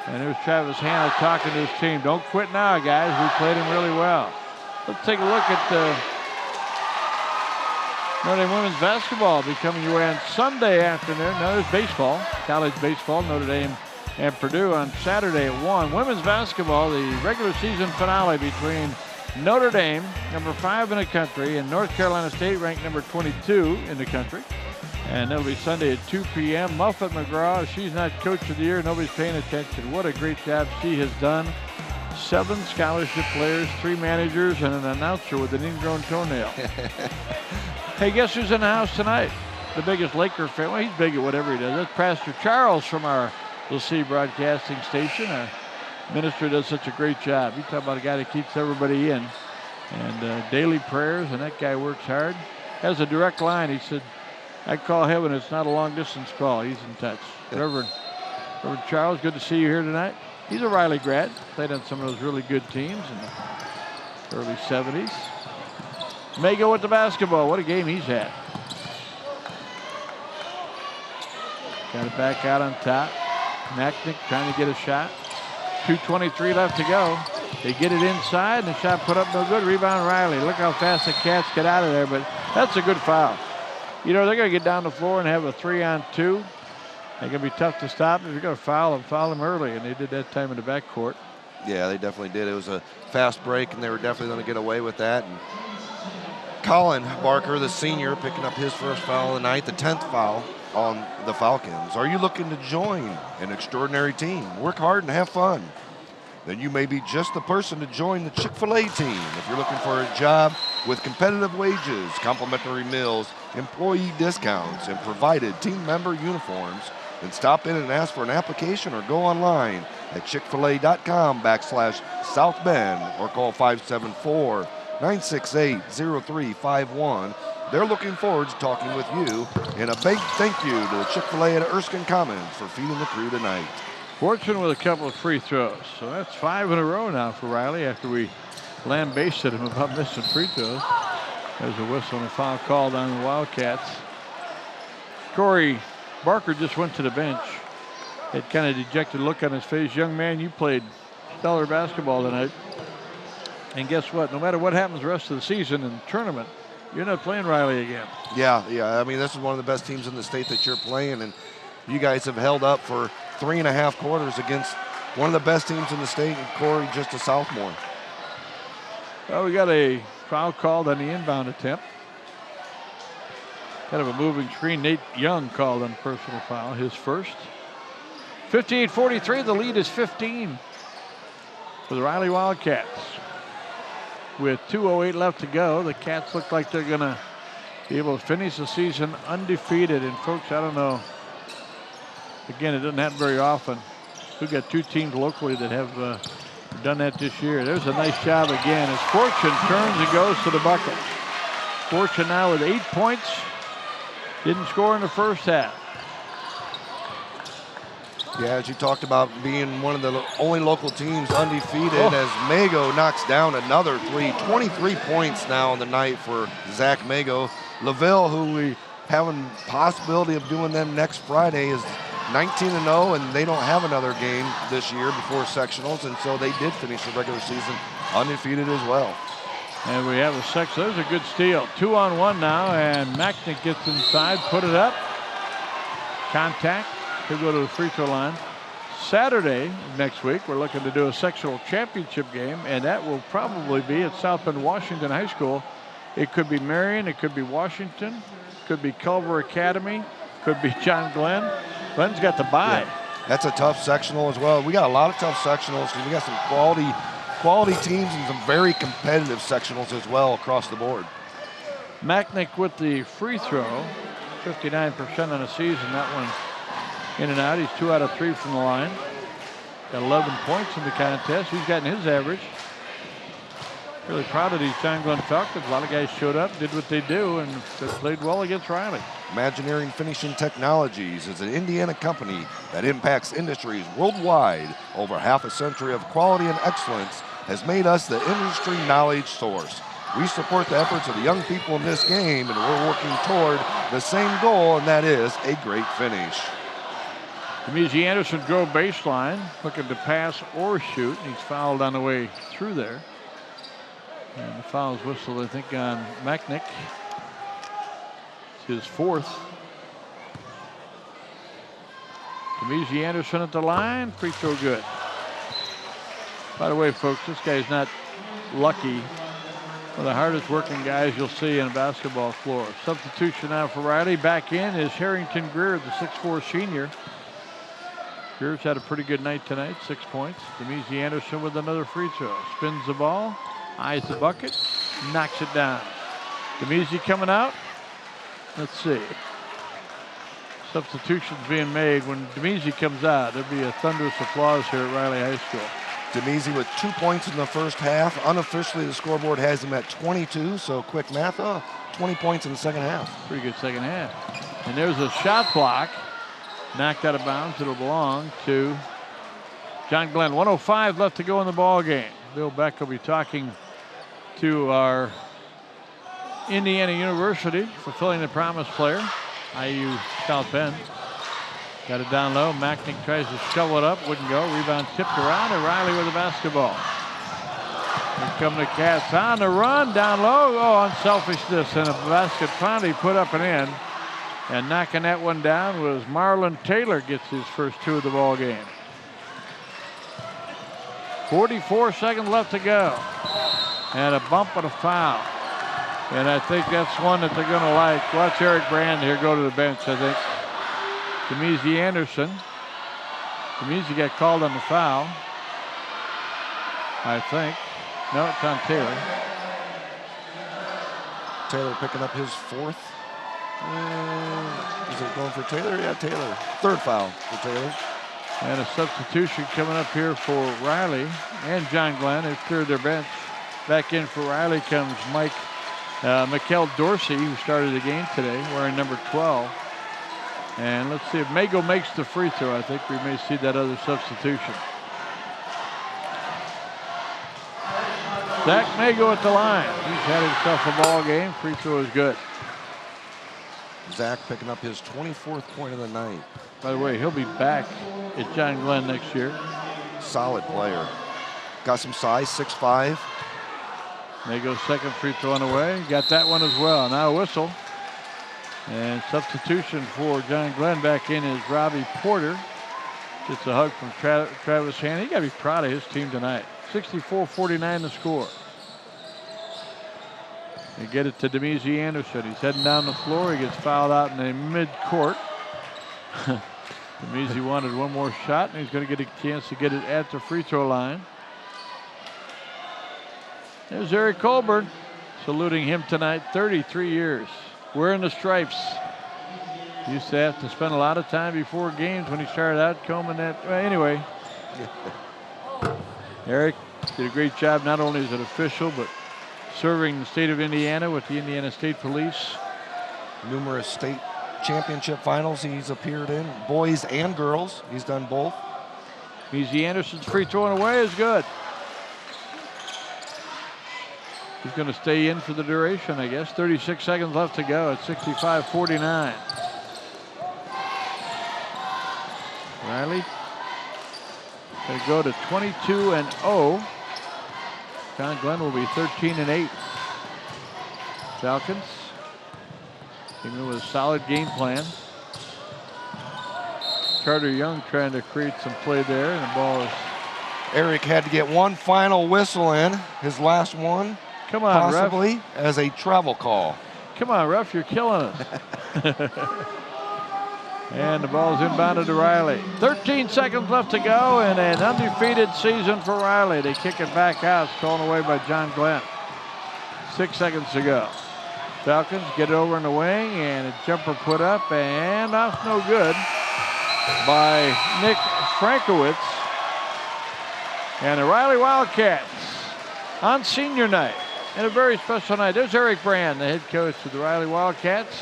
And there's Travis Hanna talking to his team. Don't quit now, guys. We played him really well. Let's take a look at Notre Dame women's basketball be coming your way on Sunday afternoon. Now there's baseball, college baseball, Notre Dame and Purdue on Saturday at 1. Women's basketball, the regular season finale between Notre Dame, number 5 in the country, and North Carolina State, ranked number 22 in the country. And that'll be Sunday at 2 p.m. Muffet McGraw, she's not Coach of the Year. Nobody's paying attention. What a great job she has done. 7 scholarship players, 3 managers, and an announcer with an ingrown toenail. Hey, guess who's in the house tonight? The biggest Laker fan. Well, he's big at whatever he does. That's Pastor Charles from our LaCie broadcasting station. Our minister does such a great job. You talk about a guy that keeps everybody in. And daily prayers, and that guy works hard. Has a direct line. He said, I call heaven. It's not a long-distance call. He's in touch. Reverend Charles, good to see you here tonight. He's a Riley grad. Played on some of those really good teams in the early 70s. Mago with the basketball. What a game he's had. Got it back out on top. Macknick trying to get a shot. 2:23 left to go. They get it inside, and the shot put up no good. Rebound Riley. Look how fast the Cats get out of there, but that's a good foul. You know, they're going to get down the floor and have a 3-on-2. They're going to be tough to stop. If you're going to foul them early, and they did that time in the backcourt. Yeah, they definitely did. It was a fast break, and they were definitely going to get away with that. And Colin Barker, the senior, picking up his first foul of the night, the 10th foul on the Falcons. Are you looking to join an extraordinary team? Work hard and have fun. Then you may be just the person to join the Chick-fil-A team. If you're looking for a job with competitive wages, complimentary meals, employee discounts, and provided team member uniforms, then stop in and ask for an application or go online at chickfil-a.com/South Bend or call 574-968-0351. They're looking forward to talking with you. And a big thank you to the Chick-fil-A at Erskine Commons for feeding the crew tonight. Fortune with a couple of free throws. So that's 5 in a row now for Riley after we lambasted him about missing free throws. There's a whistle and a foul called on the Wildcats. Corey Barker just went to the bench. Had kind of dejected look on his face. Young man, you played stellar basketball tonight. And guess what? No matter what happens the rest of the season in the tournament, you're not playing Riley again. Yeah. I mean, this is one of the best teams in the state that you're playing, and you guys have held up for 3.5 quarters against one of the best teams in the state, and Corey just a sophomore. Well, we got a foul called on the inbound attempt. Kind of a moving screen. Nate Young called on personal foul, his first. 58-43, the lead is 15 for the Riley Wildcats. With 2:08 left to go, the Cats look like they're going to be able to finish the season undefeated. And folks, I don't know, again, it doesn't happen very often. We've got 2 teams locally that have done that this year. There's a nice job again as Fortune turns and goes to the bucket. Fortune now with 8 points. Didn't score in the first half. Yeah, as you talked about being one of the only local teams undefeated as Mago knocks down another 3. 23 points now on the night for Zach Mago. LaVille, who we have a possibility of doing them next Friday, is 19-0, and they don't have another game this year before sectionals, and so they did finish the regular season undefeated as well. And we have a section. There's a good steal. 2-on-1 now, and Macknick gets inside, put it up. Contact. He'll go to the free throw line. Saturday next week, we're looking to do a sectional championship game, and that will probably be at South Bend Washington High School. It could be Marion, it could be Washington, it could be Culver Academy, could be John Glenn. Glenn's got the bye. Yeah, that's a tough sectional as well. We got a lot of tough sectionals. We got some quality teams and some very competitive sectionals as well across the board. Macknick with the free throw, 59% on the season. That one in and out. He's 2 out of 3 from the line. Got 11 points in the contest. He's gotten his average. Really proud of these John Glenn Falcons. A lot of guys showed up, did what they do, and they played well against Riley. Imagineering Finishing Technologies is an Indiana company that impacts industries worldwide. Over half a century of quality and excellence has made us the industry knowledge source. We support the efforts of the young people in this game, and we're working toward the same goal, and that is a great finish. Demezy Anderson drove baseline, looking to pass or shoot. He's fouled on the way through there. And the foul's whistled, I think, on Machnick. It's his fourth. Demezy Anderson at the line, free throw good. By the way, folks, this guy's not lucky. One of the hardest working guys you'll see on a basketball floor. Substitution now for Riley. Back in is Harrington Greer, the 6'4" senior. Greer's had a pretty good night tonight, 6 points. Demezy Anderson with another free throw. Spins the ball, eyes the bucket, knocks it down. Demezy coming out. Let's see. Substitutions being made. When Demezy comes out, there'll be a thunderous applause here at Riley High School. Demezy with 2 points in the first half. Unofficially, the scoreboard has him at 22, so quick math, 20 points in the second half. Pretty good second half. And there's a shot block. Knocked out of bounds. It'll belong to John Glenn. 1:05 left to go in the ball game. Bill Beck will be talking to our Indiana University fulfilling the promise player, IU South Bend. Got it down low. Machnick tries to shovel it up. Wouldn't go. Rebound tipped around, and Riley with the basketball. Here come the Cats on the run. Down low. Oh, unselfishness. And a basket finally put up and in. And knocking that one down was Marlon Taylor. Gets his first 2 of the ball game. 44 seconds left to go. And a bump and a foul. And I think that's one that they're going to like. Watch Eric Brand here go to the bench, I think. Demezy Anderson. Demezy got called on the foul, I think. No, it's on Taylor. Taylor picking up his fourth. Is it going for Taylor? Yeah, Taylor. Third foul for Taylor. And a substitution coming up here for Riley and John Glenn. They've cleared their bench. Back in for Riley comes Mikel Dorsey, who started the game today, wearing number 12. And let's see if Mago makes the free throw. I think we may see that other substitution. Zach Mago at the line. He's had himself a ball game. Free throw is good. Zach picking up his 24th point of the night. By the way, he'll be back at John Glenn next year. Solid player. Got some size, 6'5". Mago's second free throw on the way. Got that one as well. Now a whistle. And substitution for John Glenn back in is Robbie Porter. Gets a hug from Travis Hannon. You got to be proud of his team tonight. 64-49 the score. They get it to Demezy Anderson. He's heading down the floor. He gets fouled out in the mid-court. Demezy wanted one more shot, and he's going to get a chance to get it at the free throw line. There's Eric Colburn, saluting him tonight. 33 years. Wearing the stripes. Used to have to spend a lot of time before games when he started out combing that. Well, anyway, Eric did a great job, not only as an official, but serving the state of Indiana with the Indiana State Police. Numerous state championship finals he's appeared in, boys and girls. He's done both. Demezy Anderson's free throwing away is good. He's going to stay in for the duration, I guess. 36 seconds left to go at 65-49. Riley going to go to 22-0. John Glenn will be 13-8. Falcons came in with a solid game plan. Carter Young trying to create some play there, and the ball is... Eric had to get one final whistle in, his last one. Come on, possibly ref. As a travel call. Come on, ref, you're killing us. And the ball's inbounded to Riley. 13 seconds left to go, and an undefeated season for Riley. They kick it back out, stolen away by John Glenn. 6 seconds to go. Falcons get it over in the wing, and a jumper put up, and off no good by Nick Frankowitz. And the Riley Wildcats on senior night. And a very special night. There's Eric Brand, the head coach of the Riley Wildcats.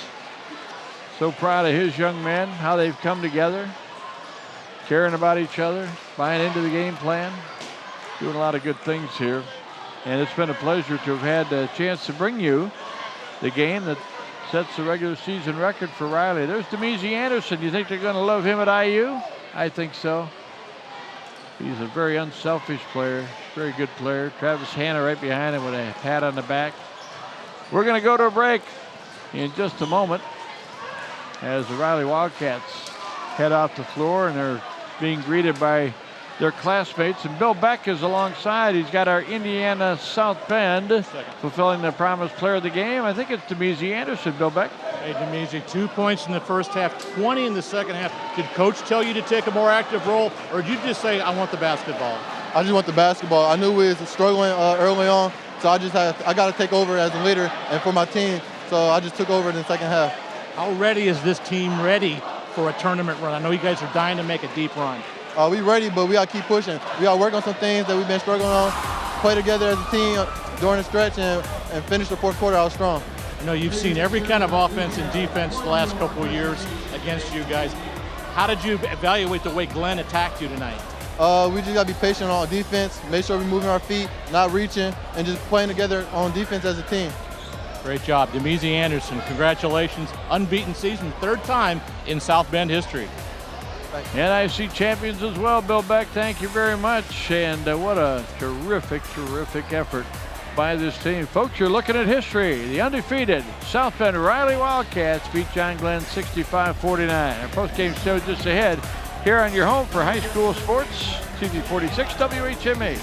So proud of his young men, how they've come together, caring about each other, buying into the game plan, doing a lot of good things here. And it's been a pleasure to have had the chance to bring you the game that sets the regular season record for Riley. There's Demezy Anderson. You think they're going to love him at IU? I think so. He's a very unselfish player, very good player. Travis Hanna right behind him with a pat on the back. We're going to go to a break in just a moment as the Riley Wildcats head off the floor, and they're being greeted by their classmates. And Bill Beck is alongside. He's got our Indiana South Bend fulfilling the promise player of the game. I think it's Demezy Anderson, Bill Beck. Hey, Demezy, 2 points in the first half, 20 in the second half. Did Coach tell you to take a more active role, or did you just say, I want the basketball? I just want the basketball. I knew we was struggling early on, so I got to take over as a leader and for my team. So I just took over in the second half. How ready is this team ready for a tournament run? I know you guys are dying to make a deep run. We ready, but we got to keep pushing. We got to work on some things that we've been struggling on, play together as a team during the stretch, and finish the fourth quarter out strong. I know you've seen every kind of offense and defense the last couple of years against you guys. How did you evaluate the way Glenn attacked you tonight? We just got to be patient on defense, make sure we're moving our feet, not reaching, and just playing together on defense as a team. Great job. Demezy Anderson, congratulations. Unbeaten season, third time in South Bend history. NIC champions as well, Bill Beck. Thank you very much. And what a terrific, terrific effort by this team. Folks, you're looking at history. The undefeated South Bend Riley Wildcats beat John Glenn 65-49. Our post-game show just ahead here on your home for high school sports, TV 46 WHMA.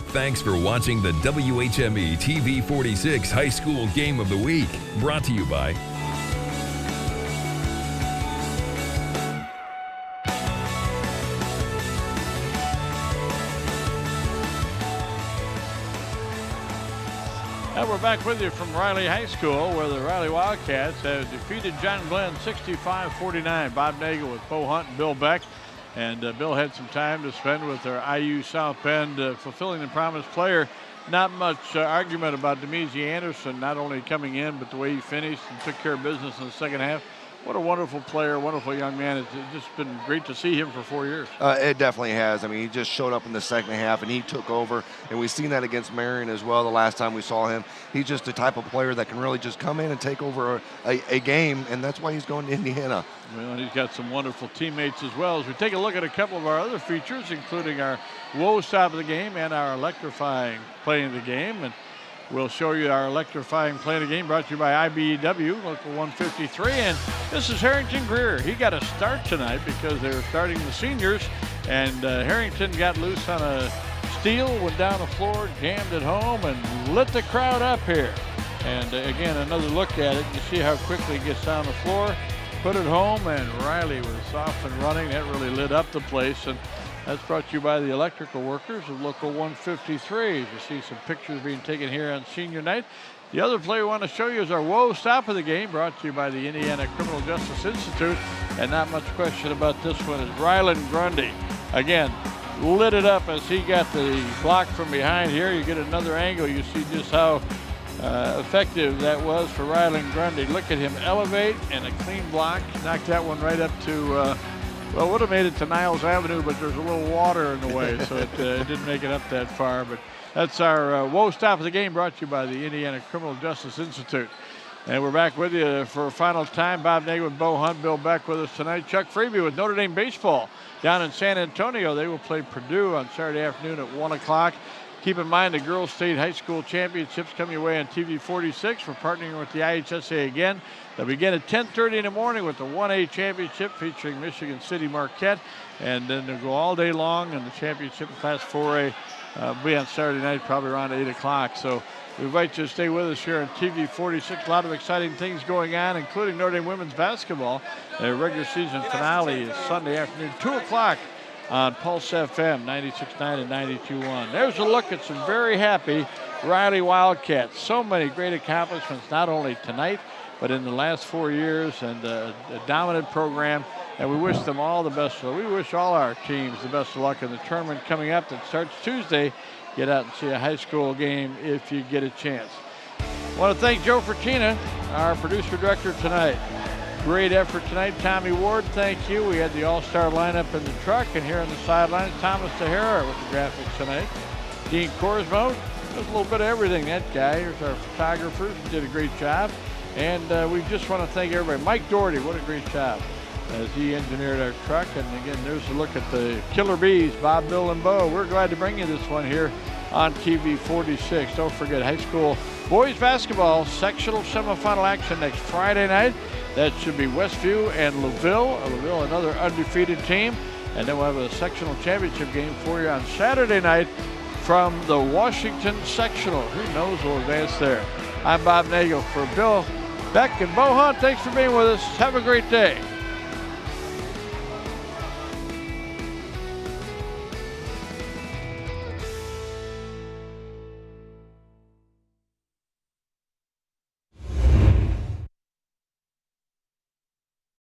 Thanks for watching the WHME TV 46 High School Game of the Week, brought to you by Now we're back with you from Riley High School, where the Riley Wildcats have defeated John Glenn 65-49. Bob Nagel with Bo Hunt and Bill Beck. And Bill had some time to spend with our IU South Bend fulfilling the promise player. Not much argument about Demezy Anderson not only coming in, but the way he finished and took care of business in the second half. What a wonderful player, wonderful young man. It's just been great to see him for 4 years. It definitely has. I mean, he just showed up in the second half, and he took over. And we've seen that against Marion as well the last time we saw him. He's just the type of player that can really just come in and take over a game, and that's why he's going to Indiana. Well, and he's got some wonderful teammates as well. As we take a look at a couple of our other features, including our Whoa Stop of the Game and our electrifying play of the game. And we'll show you our electrifying play of the game, brought to you by IBEW, Local 153. And this is Harrington Greer. He got a start tonight because they were starting the seniors. And Harrington got loose on a steal, went down the floor, jammed it home, and lit the crowd up here. And again, another look at it. You see how quickly it gets down the floor. Put it home, and Riley was off and running. That really lit up the place. And that's brought to you by the electrical workers of Local 153. You see some pictures being taken here on senior night. The other play we want to show you is our Whoa Stop of the Game, brought to you by the Indiana Criminal Justice Institute. And not much question about this one is Rylan Grundy. Again, lit it up as he got the block from behind here. You get another angle, you see just how effective that was for Rylan Grundy. Look at him elevate, and a clean block. Knocked that one right up to, well, would have made it to Niles Avenue, but there's a little water in the way, so it didn't make it up that far. But that's our Whoa Stop of the Game, brought to you by the Indiana Criminal Justice Institute. And we're back with you for a final time. Bob Nagel with Bo Hunt, Bill Beck with us tonight. Chuck Freeby with Notre Dame baseball down in San Antonio. They will play Purdue on Saturday afternoon at 1 o'clock. Keep in mind the Girls State High School Championships coming your way on TV 46. We're partnering with the IHSA again. They'll begin at 10:30 in the morning with the 1A Championship featuring Michigan City Marquette. And then they'll go all day long, and the championship in Class 4A will be on Saturday night, probably around 8 o'clock. So we invite you to stay with us here on TV 46. A lot of exciting things going on, including Notre Dame women's basketball. Their regular season finale is Sunday afternoon, 2 o'clock. On Pulse FM 96.9 and 92.1. There's a look at some very happy Riley Wildcats. So many great accomplishments, not only tonight, but in the last 4 years, and a dominant program. And we wish them all the best. So we wish all our teams the best of luck in the tournament coming up that starts Tuesday. Get out and see a high school game if you get a chance. I want to thank Joe Fertina, our producer-director tonight. Great effort tonight. Tommy Ward, thank you. We had the all-star lineup in the truck, and here on the sidelines, Thomas Tahara with the graphics tonight. Dean Korsmo does a little bit of everything, that guy. Here's our photographers, did a great job. And we just want to thank everybody. Mike Doherty, what a great job as he engineered our truck. And again, there's a look at the Killer Bees, Bob, Bill, and Bo. We're glad to bring you this one here on TV 46. Don't forget, high school boys basketball sectional semifinal action next Friday night. That should be Westview and LaVille. LaVille, another undefeated team. And then we'll have a sectional championship game for you on Saturday night from the Washington sectional. Who knows, we'll advance there. I'm Bob Nagel for Bill Beck and Bo Hunt. Thanks for being with us. Have a great day.